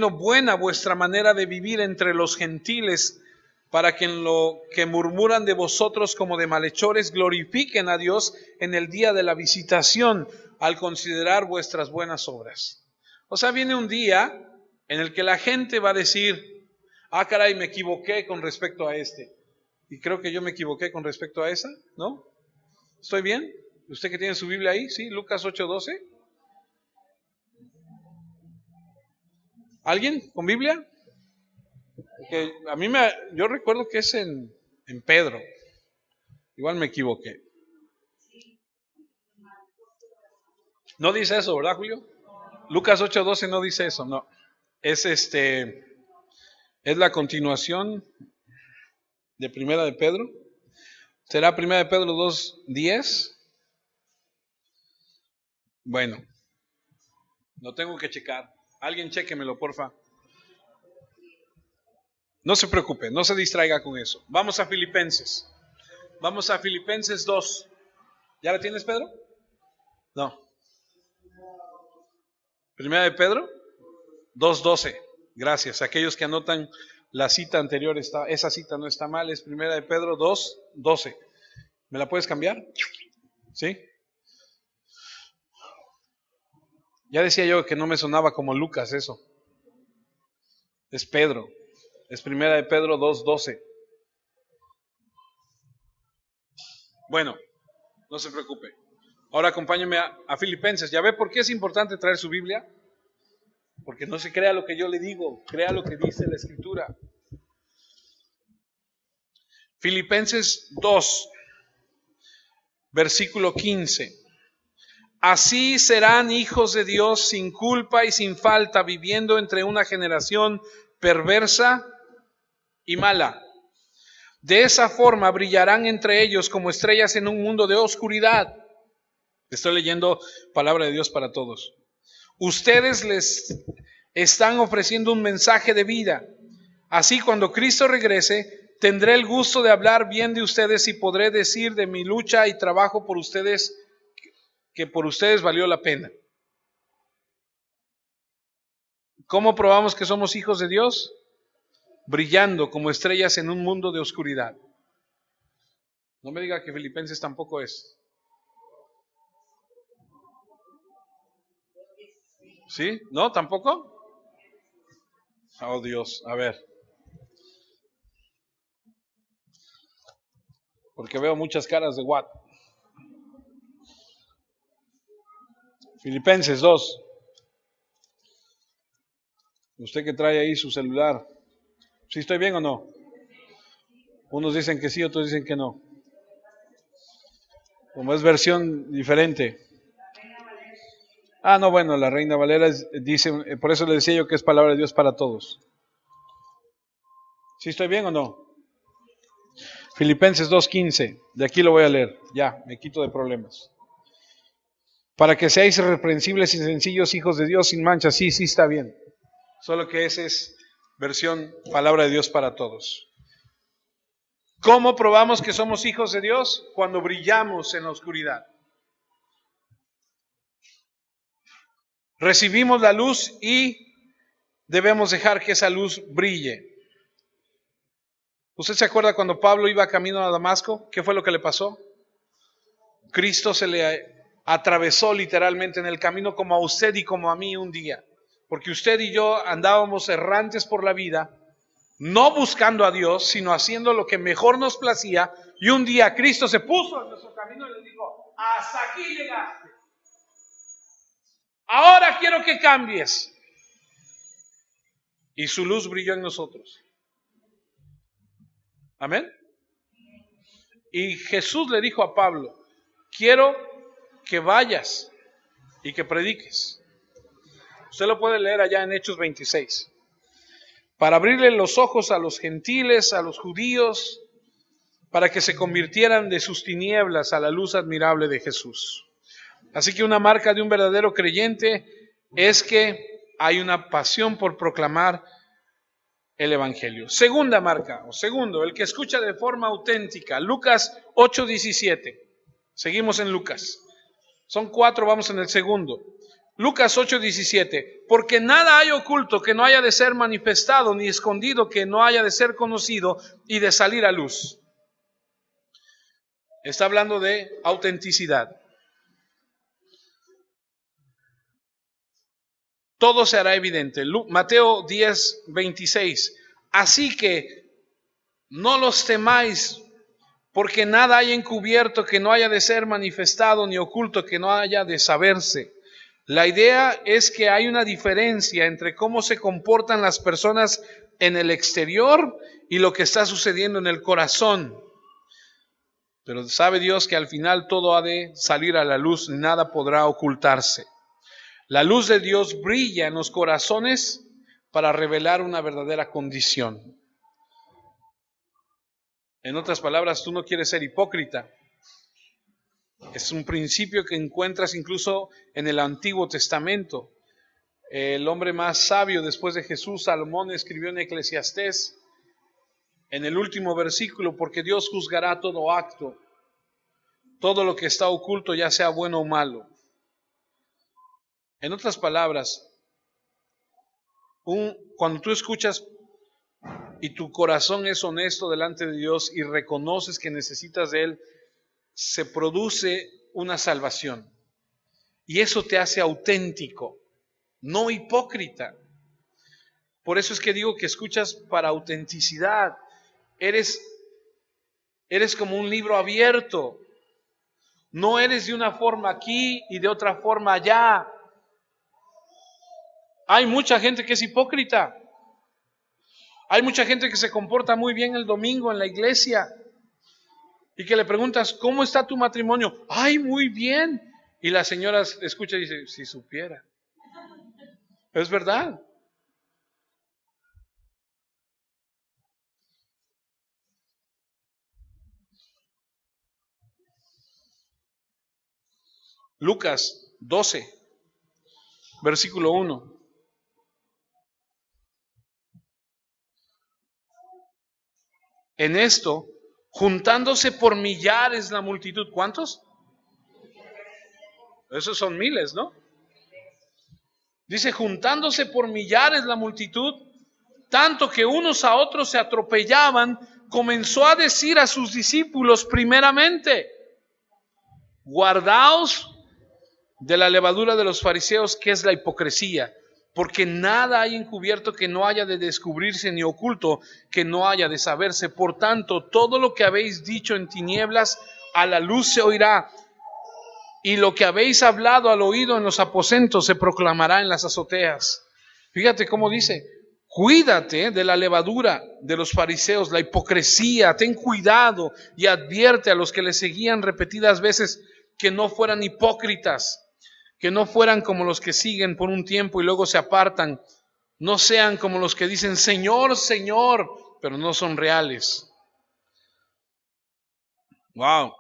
buena vuestra manera de vivir entre los gentiles, para que en lo que murmuran de vosotros como de malhechores glorifiquen a Dios en el día de la visitación, al considerar vuestras buenas obras. O sea, viene un día en el que la gente va a decir, ah, caray, me equivoqué con respecto a este. Y creo que yo me equivoqué con respecto a esa, ¿no? ¿Estoy bien? ¿Usted que tiene su Biblia ahí? ¿Sí? Lucas 8:12. ¿Alguien con Biblia? Que yo recuerdo que es en Pedro. Igual me equivoqué. No dice eso, ¿verdad, Julio? Lucas 8:12 no dice eso, no. Es la continuación de Primera de Pedro. ¿Será Primera de Pedro 2:10? Bueno, lo tengo que checar. Alguien chéquemelo, porfa. No se preocupe, no se distraiga con eso. Vamos a Filipenses. Vamos a Filipenses 2. ¿Ya la tienes, Pedro? No. Primera de Pedro 2:12. Gracias. Aquellos que anotan la cita anterior, esa cita no está mal, es Primera de Pedro 2:12. ¿Me la puedes cambiar? ¿Sí? Ya decía yo que no me sonaba como Lucas eso. Es Pedro. Es Primera de Pedro 2:12. Bueno, no se preocupe. Ahora acompáñeme a Filipenses. ¿Ya ve por qué es importante traer su Biblia? Porque no se crea lo que yo le digo, crea lo que dice la Escritura. Filipenses 2, versículo 15. Así serán hijos de Dios sin culpa y sin falta, viviendo entre una generación perversa y mala. De esa forma brillarán entre ellos como estrellas en un mundo de oscuridad. Estoy leyendo palabra de Dios para todos. Ustedes les están ofreciendo un mensaje de vida. Así, cuando Cristo regrese, tendré el gusto de hablar bien de ustedes y podré decir de mi lucha y trabajo por ustedes que por ustedes valió la pena. ¿Cómo probamos que somos hijos de Dios? Brillando como estrellas en un mundo de oscuridad. No me diga que Filipenses tampoco es. ¿Sí? ¿No? ¿Tampoco? Oh Dios, a ver. Porque veo muchas caras de what. Filipenses 2. Usted que trae ahí su celular. ¿Sí estoy bien o no? Unos dicen que sí, otros dicen que no. Como es versión diferente. Ah, no, bueno, la Reina Valera dice, por eso le decía yo que es palabra de Dios para todos. ¿Sí estoy bien o no? Filipenses 2:15, de aquí lo voy a leer, ya, me quito de problemas. Para que seáis irreprensibles y sencillos hijos de Dios sin mancha, sí está bien. Solo que esa es versión palabra de Dios para todos. ¿Cómo probamos que somos hijos de Dios? Cuando brillamos en la oscuridad. Recibimos la luz y debemos dejar que esa luz brille. ¿Usted se acuerda cuando Pablo iba camino a Damasco? ¿Qué fue lo que le pasó? Cristo se le atravesó literalmente en el camino, como a usted y como a mí un día. Porque usted y yo andábamos errantes por la vida, no buscando a Dios, sino haciendo lo que mejor nos placía. Y un día Cristo se puso en nuestro camino y le dijo, hasta aquí llegaste. Ahora quiero que cambies. Y su luz brilló en nosotros. Amén. Y Jesús le dijo a Pablo, quiero que vayas y que prediques. Usted lo puede leer allá en Hechos 26. Para abrirle los ojos a los gentiles, a los judíos, para que se convirtieran de sus tinieblas a la luz admirable de Jesús. Así que una marca de un verdadero creyente es que hay una pasión por proclamar el Evangelio. Segunda marca, o segundo, el que escucha de forma auténtica. Lucas 8:17. Seguimos en Lucas. Son 4, vamos en el segundo. Lucas 8:17. Porque nada hay oculto que no haya de ser manifestado, ni escondido que no haya de ser conocido y de salir a luz. Está hablando de autenticidad. Todo se hará evidente. Mateo 10:26. Así que no los temáis, porque nada hay encubierto que no haya de ser manifestado, ni oculto que no haya de saberse. La idea es que hay una diferencia entre cómo se comportan las personas en el exterior y lo que está sucediendo en el corazón. Pero sabe Dios que al final todo ha de salir a la luz, nada podrá ocultarse. La luz de Dios brilla en los corazones para revelar una verdadera condición. En otras palabras, tú no quieres ser hipócrita. Es un principio que encuentras incluso en el Antiguo Testamento. El hombre más sabio después de Jesús, Salomón, escribió en Eclesiastés, en el último versículo, porque Dios juzgará todo acto, todo lo que está oculto, ya sea bueno o malo. En otras palabras, cuando tú escuchas y tu corazón es honesto delante de Dios y reconoces que necesitas de Él, se produce una salvación. Y eso te hace auténtico, no hipócrita. Por eso es que digo que escuchas para autenticidad. Eres como un libro abierto. No eres de una forma aquí y de otra forma allá. Hay mucha gente que es hipócrita. Hay mucha gente que se comporta muy bien el domingo en la iglesia y que le preguntas, ¿cómo está tu matrimonio? ¡Ay, muy bien! Y la señora escucha y dice, si supiera. Es verdad. Lucas 12, versículo 1. En esto, juntándose por millares la multitud. ¿Cuántos? Esos son miles, ¿no? Dice, juntándose por millares la multitud, tanto que unos a otros se atropellaban, comenzó a decir a sus discípulos primeramente, guardaos de la levadura de los fariseos, que es la hipocresía, porque nada hay encubierto que no haya de descubrirse, ni oculto que no haya de saberse. Por tanto, todo lo que habéis dicho en tinieblas, a la luz se oirá, y lo que habéis hablado al oído en los aposentos se proclamará en las azoteas. Fíjate cómo dice, cuídate de la levadura de los fariseos, la hipocresía, ten cuidado y advierte a los que le seguían repetidas veces que no fueran hipócritas, que no fueran como los que siguen por un tiempo y luego se apartan, no sean como los que dicen Señor, Señor, pero no son reales. Wow.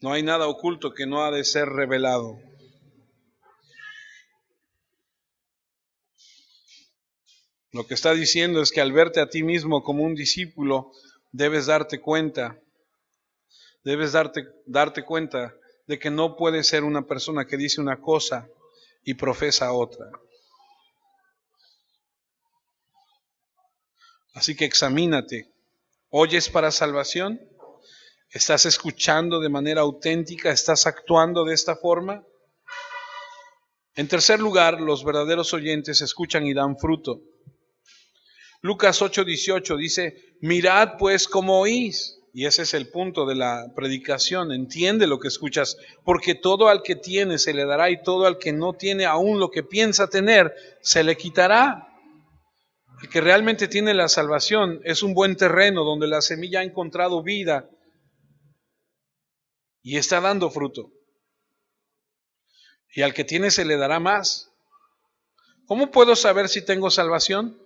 No hay nada oculto que no ha de ser revelado. Lo que está diciendo es que al verte a ti mismo como un discípulo, debes darte cuenta de que no puedes ser una persona que dice una cosa y profesa otra. Así que examínate. ¿Oyes para salvación? ¿Estás escuchando de manera auténtica? ¿Estás actuando de esta forma? En tercer lugar, los verdaderos oyentes escuchan y dan fruto. Lucas 8:18 dice, mirad pues cómo oís. Y ese es el punto de la predicación. Entiende lo que escuchas, porque todo al que tiene se le dará y todo al que no tiene aún lo que piensa tener se le quitará. El que realmente tiene la salvación es un buen terreno donde la semilla ha encontrado vida y está dando fruto. Y al que tiene se le dará más. ¿Cómo puedo saber si tengo salvación?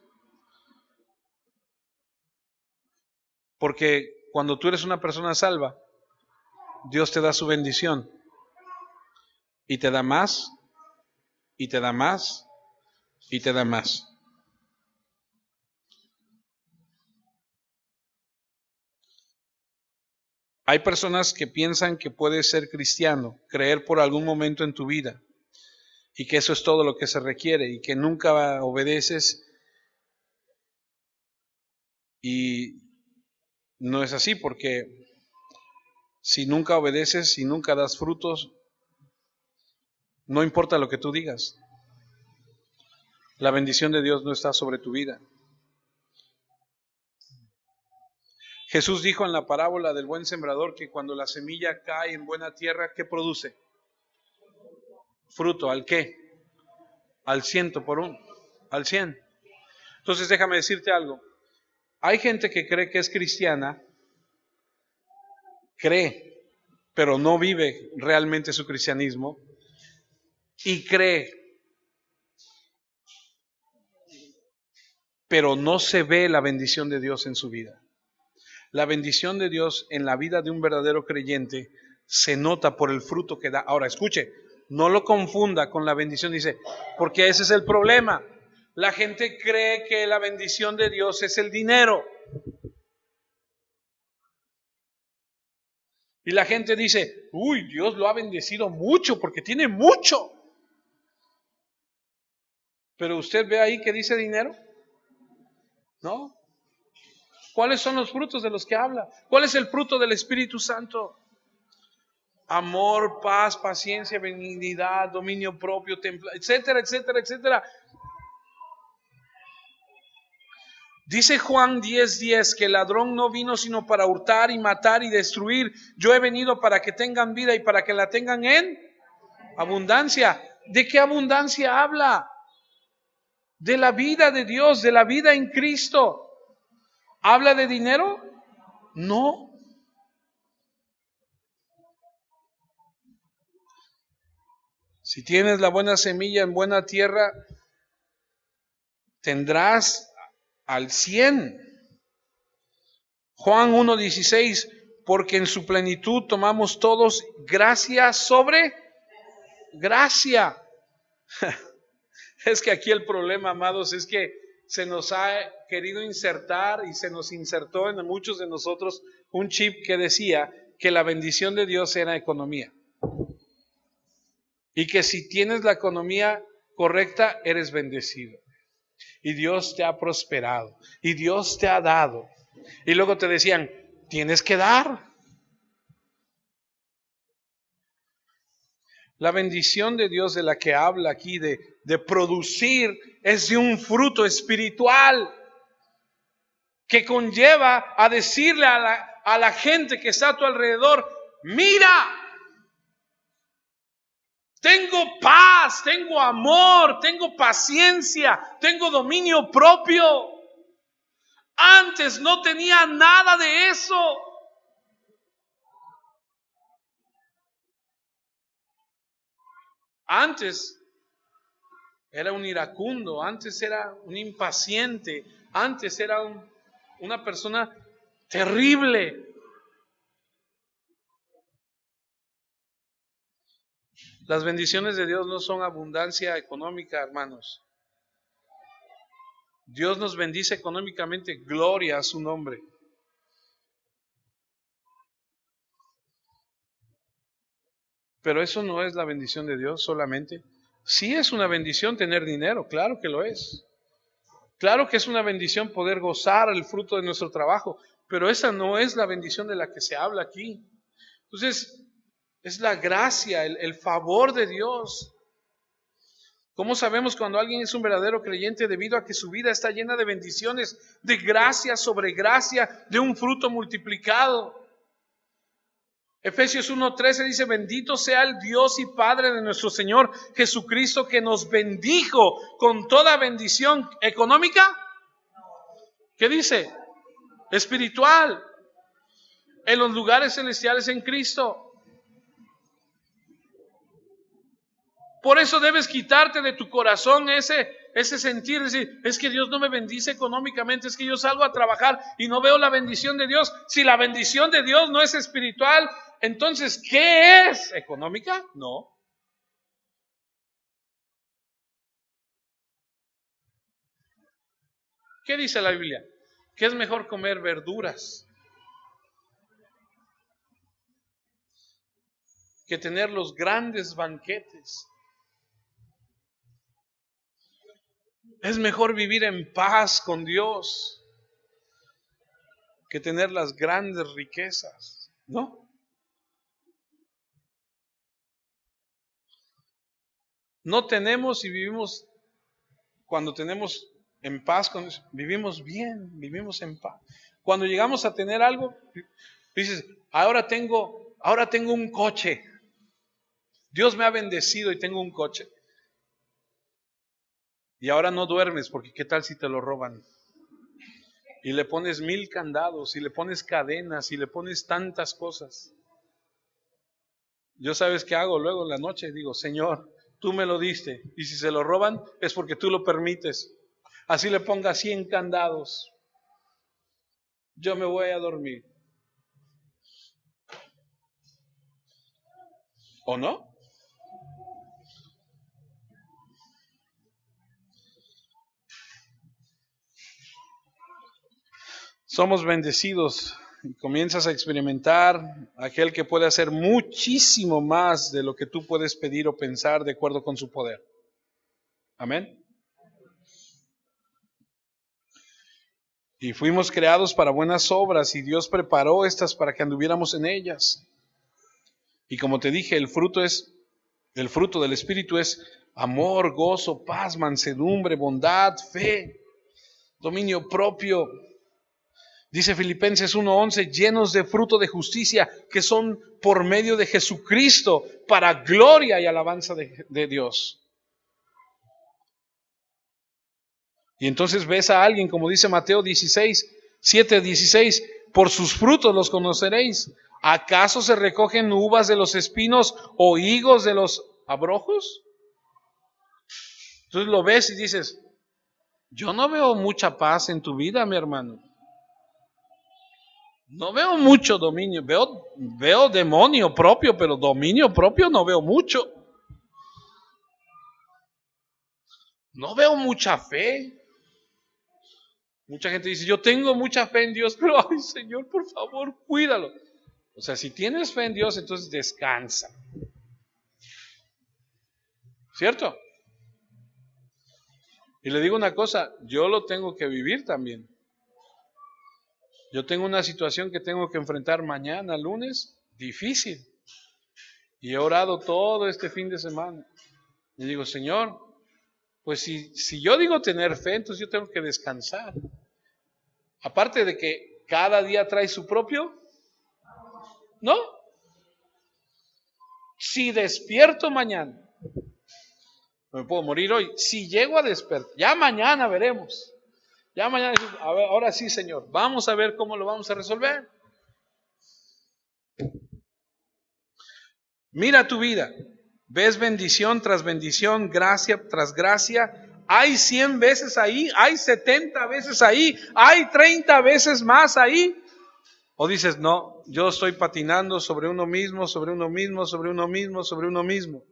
Porque cuando tú eres una persona salva, Dios te da su bendición y te da más, y te da más, y te da más. Hay personas que piensan que puedes ser cristiano, creer por algún momento en tu vida y que eso es todo lo que se requiere y que nunca obedeces, y no es así, porque si nunca obedeces, si nunca das frutos, no importa lo que tú digas, la bendición de Dios no está sobre tu vida. Jesús dijo en la parábola del buen sembrador que cuando la semilla cae en buena tierra, ¿qué produce? Fruto. ¿Al qué? Al 100 por 1, al 100. Entonces déjame decirte algo. Hay gente que cree que es cristiana, cree, pero no vive realmente su cristianismo, y cree, pero no se ve la bendición de Dios en su vida. La bendición de Dios en la vida de un verdadero creyente se nota por el fruto que da. Ahora, escuche, no lo confunda con la bendición, dice, porque ese es el problema. La gente cree que la bendición de Dios es el dinero. Y la gente dice, uy, Dios lo ha bendecido mucho porque tiene mucho. Pero usted ve ahí que dice dinero, ¿no? ¿Cuáles son los frutos de los que habla? ¿Cuál es el fruto del Espíritu Santo? Amor, paz, paciencia, benignidad, dominio propio, etcétera, etcétera, etcétera. Dice Juan 10:10 que el ladrón no vino sino para hurtar y matar y destruir. Yo he venido para que tengan vida y para que la tengan en abundancia. ¿De qué abundancia habla? De la vida de Dios, de la vida en Cristo. ¿Habla de dinero? No. Si tienes la buena semilla en buena tierra, tendrás al 100. Juan 1:16, porque en su plenitud tomamos todos gracia sobre gracia. Es que aquí el problema, amados, es que se nos ha querido insertar y se nos insertó en muchos de nosotros un chip que decía que la bendición de Dios era economía. Y que si tienes la economía correcta, eres bendecido. Y Dios te ha prosperado. Y Dios te ha dado. Y luego te decían, tienes que dar. La bendición de Dios de la que habla aquí, de producir, es de un fruto espiritual que conlleva a decirle a la gente que está a tu alrededor, mira, tengo paz, tengo amor, tengo paciencia, tengo dominio propio. Antes no tenía nada de eso. Antes era un iracundo, antes era un impaciente, antes era una persona terrible. Las bendiciones de Dios no son abundancia económica, hermanos. Dios nos bendice económicamente, gloria a su nombre. Pero eso no es la bendición de Dios solamente. Sí es una bendición tener dinero, claro que lo es. Claro que es una bendición poder gozar el fruto de nuestro trabajo, pero esa no es la bendición de la que se habla aquí. Entonces, es la gracia, el favor de Dios. ¿Cómo sabemos cuando alguien es un verdadero creyente? Debido a que su vida está llena de bendiciones, de gracia sobre gracia, de un fruto multiplicado. Efesios 1:13 dice, bendito sea el Dios y Padre de nuestro Señor Jesucristo, que nos bendijo con toda bendición económica. ¿Qué dice? Espiritual, en los lugares celestiales en Cristo. Por eso debes quitarte de tu corazón ese sentir, decir, es que Dios no me bendice económicamente, es que yo salgo a trabajar y no veo la bendición de Dios. Si la bendición de Dios no es espiritual, entonces, ¿qué es? ¿Económica? No. ¿Qué dice la Biblia? Que es mejor comer verduras que tener los grandes banquetes. Es mejor vivir en paz con Dios que tener las grandes riquezas, ¿no? No tenemos y vivimos, cuando tenemos en paz, vivimos bien, vivimos en paz. Cuando llegamos a tener algo, dices, ahora tengo un coche. Dios me ha bendecido y tengo un coche. Y ahora no duermes porque ¿qué tal si te lo roban? Y le pones 1000 candados, y le pones cadenas, y le pones tantas cosas. Yo sabes qué hago luego en la noche, digo, Señor, tú me lo diste, y si se lo roban es porque tú lo permites. Así le ponga 100 candados. Yo me voy a dormir. ¿O no? Somos bendecidos y comienzas a experimentar aquel que puede hacer muchísimo más de lo que tú puedes pedir o pensar de acuerdo con su poder. Amén. Y fuimos creados para buenas obras y Dios preparó estas para que anduviéramos en ellas. Y como te dije, el fruto del Espíritu es amor, gozo, paz, mansedumbre, bondad, fe, dominio propio. Dice Filipenses 1:11, llenos de fruto de justicia que son por medio de Jesucristo para gloria y alabanza de Dios. Y entonces ves a alguien, como dice Mateo 7:16, por sus frutos los conoceréis. ¿Acaso se recogen uvas de los espinos o higos de los abrojos? Entonces lo ves y dices, yo no veo mucha paz en tu vida, mi hermano. No veo mucho dominio, veo demonio propio, pero dominio propio no veo mucho. No veo mucha fe. Mucha gente dice, yo tengo mucha fe en Dios, pero ay Señor, por favor, cuídalo. O sea, si tienes fe en Dios, entonces descansa. ¿Cierto? Y le digo una cosa, yo lo tengo que vivir también. Yo tengo una situación que tengo que enfrentar mañana, lunes, difícil. Y he orado todo este fin de semana. Y digo, Señor, pues si yo digo tener fe, entonces yo tengo que descansar. Aparte de que cada día trae su propio, ¿no? Si despierto mañana, me puedo morir hoy. Si llego a despertar, ya mañana veremos. Ya mañana, a ver, ahora sí, Señor, vamos a ver cómo lo vamos a resolver. Mira tu vida, ves bendición tras bendición, gracia tras gracia. Hay 100 veces ahí, hay 70 veces ahí, hay 30 veces más ahí. O dices, no, yo estoy patinando sobre uno mismo, sobre uno mismo, sobre uno mismo, sobre uno mismo.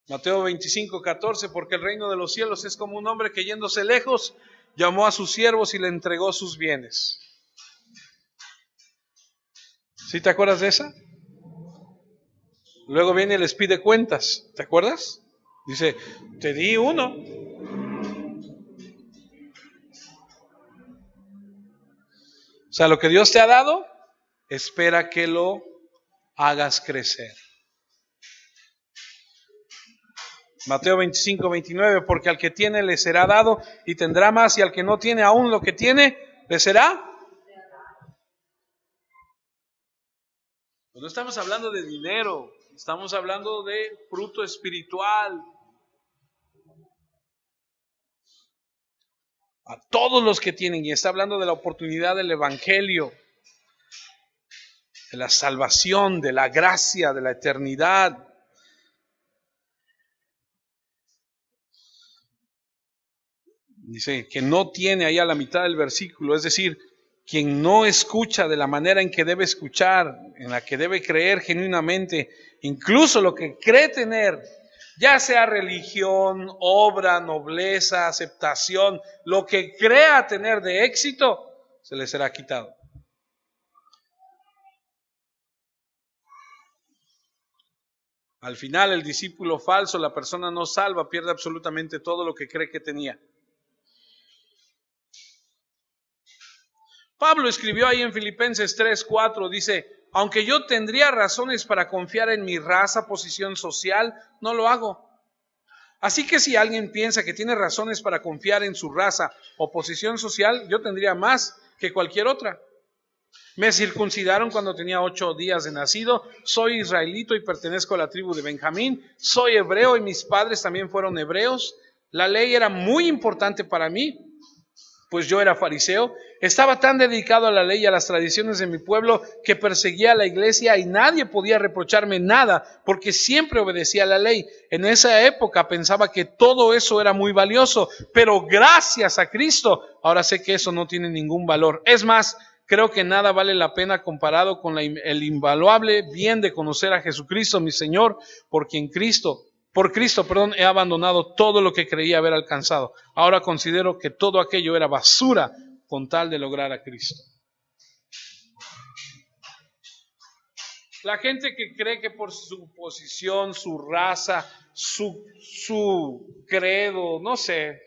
Mateo 25:14, porque el reino de los cielos es como un hombre que yéndose lejos, llamó a sus siervos y le entregó sus bienes. ¿Sí te acuerdas de esa? Luego viene y les pide cuentas, ¿te acuerdas? Dice, te di uno. O sea, lo que Dios te ha dado, espera que lo hagas crecer. Mateo 25:29, porque al que tiene le será dado y tendrá más, y al que no tiene aún lo que tiene, le será. No estamos hablando de dinero, estamos hablando de fruto espiritual. A todos los que tienen, y está hablando de la oportunidad del evangelio, de la salvación, de la gracia, de la eternidad. Dice que no tiene ahí a la mitad del versículo, es decir, quien no escucha de la manera en que debe escuchar, en la que debe creer genuinamente, incluso lo que cree tener, ya sea religión, obra, nobleza, aceptación, lo que crea tener de éxito, se le será quitado. Al final, el discípulo falso, la persona no salva, pierde absolutamente todo lo que cree que tenía. Pablo escribió ahí en Filipenses 3:4, dice, aunque yo tendría razones para confiar en mi raza, posición social, no lo hago. Así que si alguien piensa que tiene razones para confiar en su raza o posición social, yo tendría más que cualquier otra. Me circuncidaron cuando tenía 8 días de nacido, soy israelito y pertenezco a la tribu de Benjamín, soy hebreo y mis padres también fueron hebreos. La ley era muy importante para mí, pues yo era fariseo, estaba tan dedicado a la ley y a las tradiciones de mi pueblo que perseguía a la iglesia y nadie podía reprocharme nada porque siempre obedecía a la ley. En esa época pensaba que todo eso era muy valioso, pero gracias a Cristo ahora sé que eso no tiene ningún valor. Es más, creo que nada vale la pena comparado con el invaluable bien de conocer a Jesucristo, mi Señor, por Cristo, he abandonado todo lo que creía haber alcanzado. Ahora considero que todo aquello era basura con tal de lograr a Cristo. La gente que cree que por su posición, su raza, su credo, no sé,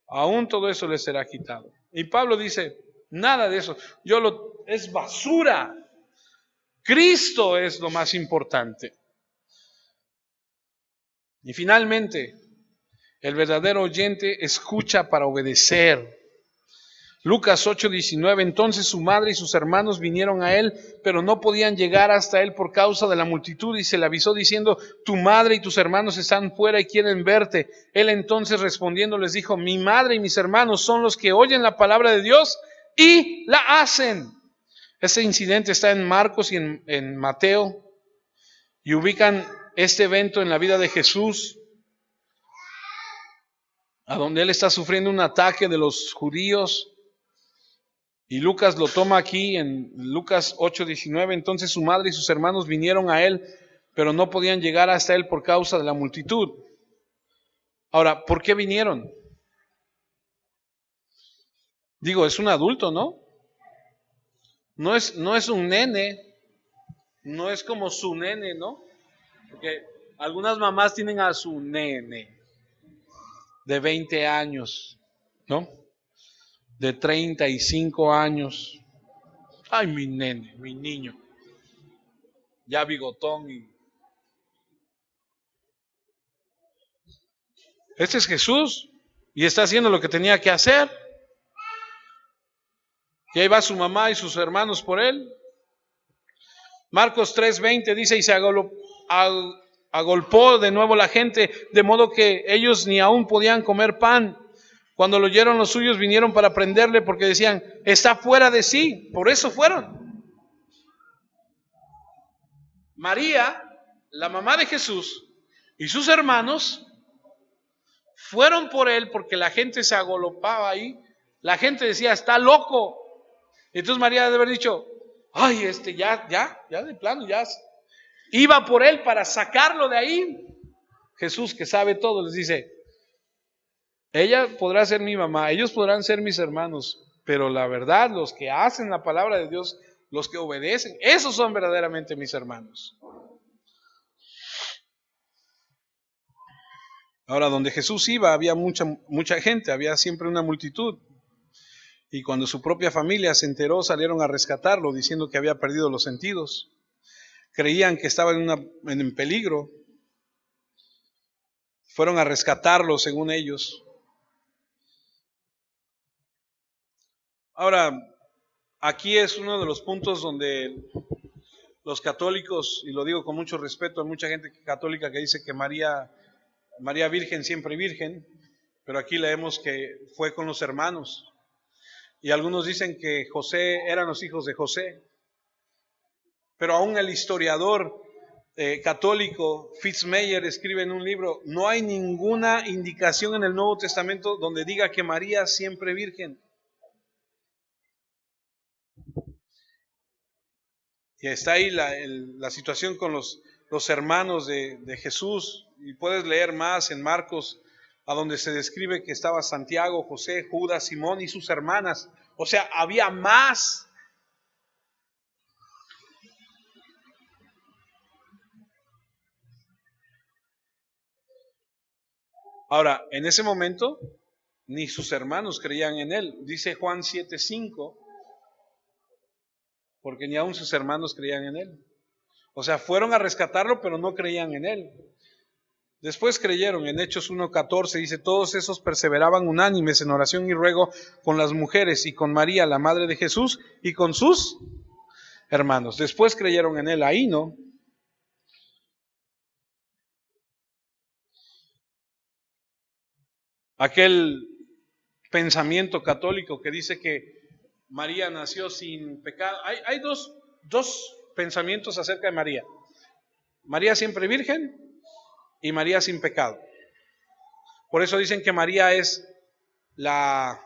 aún todo eso les será quitado. Y Pablo dice, nada de eso, es basura. Cristo es lo más importante. Y finalmente, el verdadero oyente escucha para obedecer. Lucas 8:19, entonces su madre y sus hermanos vinieron a él, pero no podían llegar hasta él por causa de la multitud, y se le avisó diciendo, tu madre y tus hermanos están fuera y quieren verte. Él entonces respondiendo les dijo, mi madre y mis hermanos son los que oyen la palabra de Dios y la hacen. Este incidente está en Marcos y en Mateo, y ubican este evento en la vida de Jesús, a donde él está sufriendo un ataque de los judíos. Y Lucas lo toma aquí en Lucas 8:19, entonces su madre y sus hermanos vinieron a él, pero no podían llegar hasta él por causa de la multitud. Ahora, ¿por qué vinieron? Digo, es un adulto, ¿no? No es un nene, no es como su nene, ¿no? Porque algunas mamás tienen a su nene de 20 años, ¿no? De 35 años. Ay, mi nene, mi niño. Ya bigotón y... Este es Jesús y está haciendo lo que tenía que hacer. Y ahí va su mamá y sus hermanos por él. Marcos 3:20 dice, y se agolpó de nuevo la gente, de modo que ellos ni aún podían comer pan. Cuando lo oyeron los suyos vinieron para prenderle porque decían, está fuera de sí. Por eso fueron. María, la mamá de Jesús, y sus hermanos fueron por él porque la gente se agolpaba ahí. La gente decía, está loco. Entonces María debe haber dicho, ay, ya de plano, ya. Iba por él para sacarlo de ahí. Jesús, que sabe todo, les dice, ella podrá ser mi mamá, ellos podrán ser mis hermanos, pero la verdad, los que hacen la palabra de Dios, los que obedecen, esos son verdaderamente mis hermanos. Ahora, donde Jesús iba, había mucha gente, había siempre una multitud. Y cuando su propia familia se enteró, salieron a rescatarlo, diciendo que había perdido los sentidos. Creían que estaba en peligro. Fueron a rescatarlo, según ellos. Ahora, aquí es uno de los puntos donde los católicos, y lo digo con mucho respeto, hay mucha gente católica que dice que María Virgen, siempre virgen, pero aquí leemos que fue con los hermanos. Y algunos dicen que José eran los hijos de José. Pero aún el historiador católico Fitzmayer escribe en un libro, no hay ninguna indicación en el Nuevo Testamento donde diga que María siempre virgen. Y está ahí la situación con los hermanos de Jesús. Y puedes leer más en Marcos, a donde se describe que estaba Santiago, José, Judas, Simón y sus hermanas. O sea, había más. Ahora, en ese momento, ni sus hermanos creían en él. Dice Juan 7:5, porque ni aun sus hermanos creían en él. O sea, fueron a rescatarlo, pero no creían en él. Después creyeron. En Hechos 1:14 dice, todos esos perseveraban unánimes en oración y ruego con las mujeres y con María, la madre de Jesús, y con sus hermanos. Después creyeron en él. Ahí no. Aquel pensamiento católico que dice que María nació sin pecado. Hay dos pensamientos acerca de María. María siempre virgen y María sin pecado. Por eso dicen que María es la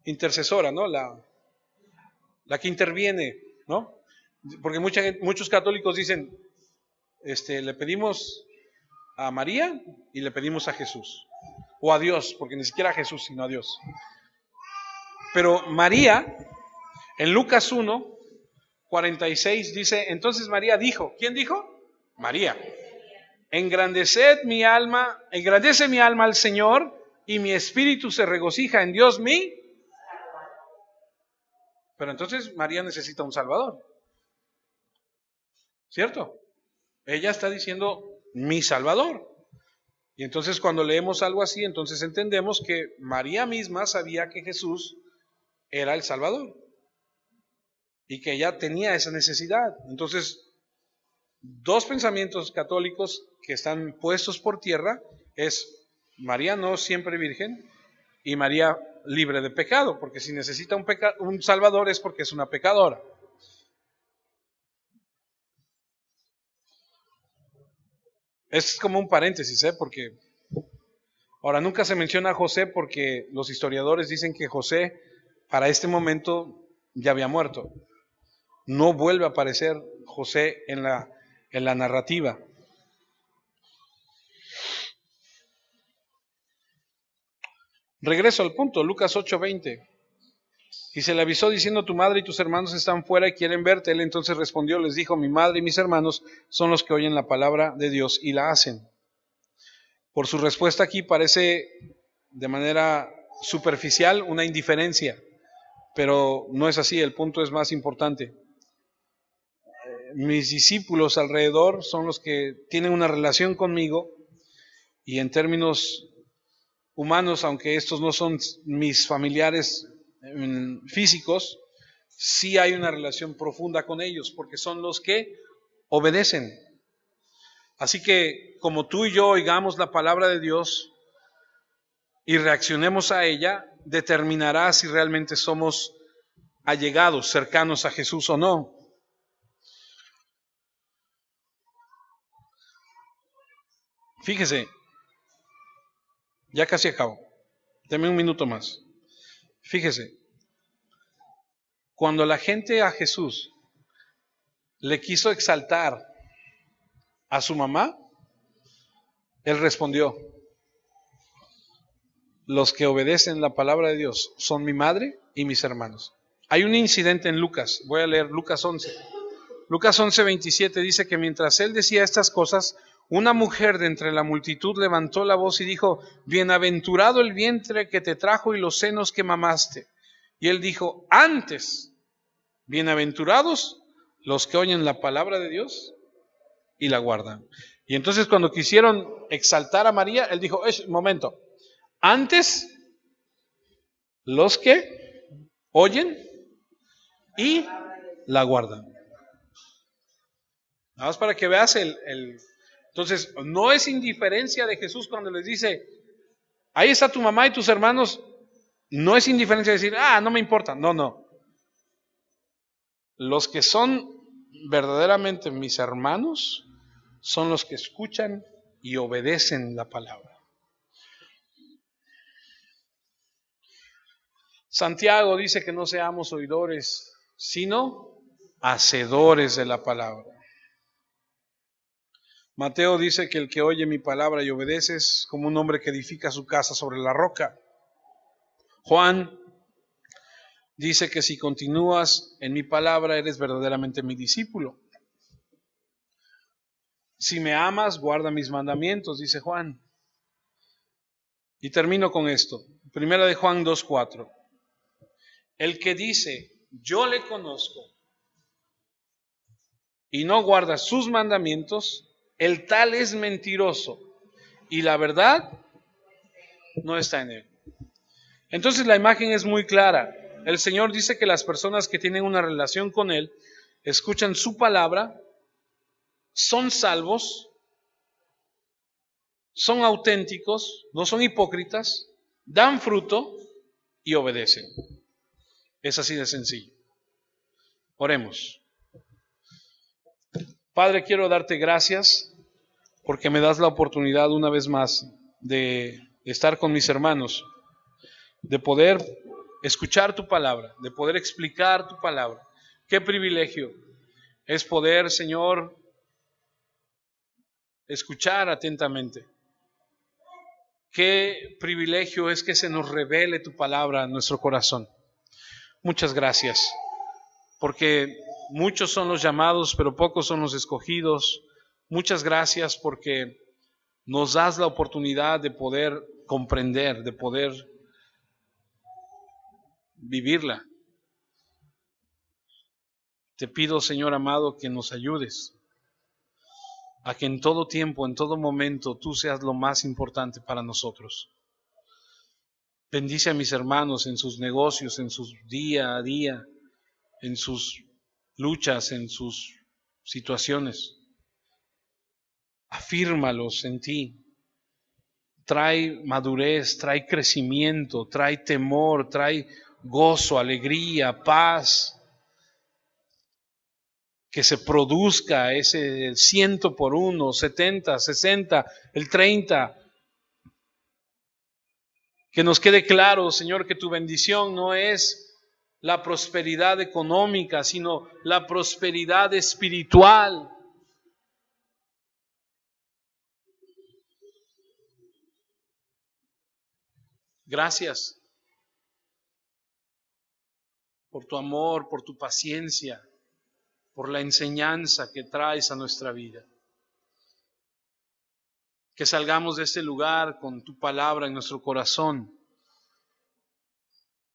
intercesora, ¿no? La que interviene, ¿no? Porque muchos católicos dicen, le pedimos a María y le pedimos a Jesús. O a Dios, porque ni siquiera a Jesús, sino a Dios. Pero María, en Lucas 1:46 dice, entonces María dijo, ¿quién dijo? María. Engrandece mi alma al Señor, y mi espíritu se regocija en Dios mi. Pero entonces María necesita un Salvador, ¿cierto? Ella está diciendo mi Salvador. Y entonces cuando leemos algo así, entonces entendemos que María misma sabía que Jesús era el Salvador y que ella tenía esa necesidad. Entonces, dos pensamientos católicos que están puestos por tierra es María no siempre virgen y María libre de pecado, porque si necesita un Salvador es porque es una pecadora. Es como un paréntesis, porque ahora nunca se menciona a José porque los historiadores dicen que José para este momento ya había muerto. No vuelve a aparecer José en la narrativa. Regreso al punto, Lucas 8:20. Y se le avisó diciendo, tu madre y tus hermanos están fuera y quieren verte. Él entonces respondió, les dijo, mi madre y mis hermanos son los que oyen la palabra de Dios y la hacen. Por su respuesta aquí parece de manera superficial una indiferencia, pero no es así, el punto es más importante. Mis discípulos alrededor son los que tienen una relación conmigo y en términos humanos, aunque estos no son mis familiares físicos, sí hay una relación profunda con ellos, porque son los que obedecen. Así que como tú y yo oigamos la palabra de Dios y reaccionemos a ella, determinará si realmente somos allegados, cercanos a Jesús o no. Fíjese, ya casi acabo. Deme un minuto más. Fíjese, cuando la gente a Jesús le quiso exaltar a su mamá, él respondió, los que obedecen la palabra de Dios son mi madre y mis hermanos. Hay un incidente en Lucas, voy a leer Lucas 11. Lucas 11:27 dice que mientras él decía estas cosas, una mujer de entre la multitud levantó la voz y dijo, bienaventurado el vientre que te trajo y los senos que mamaste. Y él dijo, antes, bienaventurados los que oyen la palabra de Dios y la guardan. Y entonces cuando quisieron exaltar a María, él dijo, momento, antes los que oyen y la guardan. Nada más para que veas Entonces, no es indiferencia de Jesús cuando les dice, ahí está tu mamá y tus hermanos. No es indiferencia de decir, no me importa. No. Los que son verdaderamente mis hermanos son los que escuchan y obedecen la palabra. Santiago dice que no seamos oidores, sino hacedores de la palabra. Mateo dice que el que oye mi palabra y obedece es como un hombre que edifica su casa sobre la roca. Juan dice que si continúas en mi palabra eres verdaderamente mi discípulo. Si me amas, guarda mis mandamientos, dice Juan. Y termino con esto. Primera de Juan 2:4. El que dice, yo le conozco, y no guarda sus mandamientos, el tal es mentiroso, y la verdad no está en él. Entonces la imagen es muy clara. El Señor dice que las personas que tienen una relación con Él, escuchan su palabra, son salvos, son auténticos, no son hipócritas, dan fruto y obedecen. Es así de sencillo. Oremos. Padre, quiero darte gracias porque me das la oportunidad una vez más de estar con mis hermanos, de poder escuchar tu palabra, de poder explicar tu palabra. Qué privilegio es poder, Señor, escuchar atentamente. Qué privilegio es que se nos revele tu palabra en nuestro corazón. Muchas gracias, porque muchos son los llamados, pero pocos son los escogidos. Muchas gracias porque nos das la oportunidad de poder comprender, de poder vivirla. Te pido, Señor amado, que nos ayudes a que en todo tiempo, en todo momento, tú seas lo más importante para nosotros. Bendice a mis hermanos en sus negocios, en su día a día, en sus luchas, en sus situaciones. Afírmalos en ti. Trae madurez, trae crecimiento, trae temor, trae gozo, alegría, paz. Que se produzca ese 100 por 1, 70, 60, el 30. Que nos quede claro, Señor, que tu bendición no es la prosperidad económica, sino la prosperidad espiritual. Gracias por tu amor, por tu paciencia, por la enseñanza que traes a nuestra vida. Que salgamos de este lugar con tu palabra en nuestro corazón,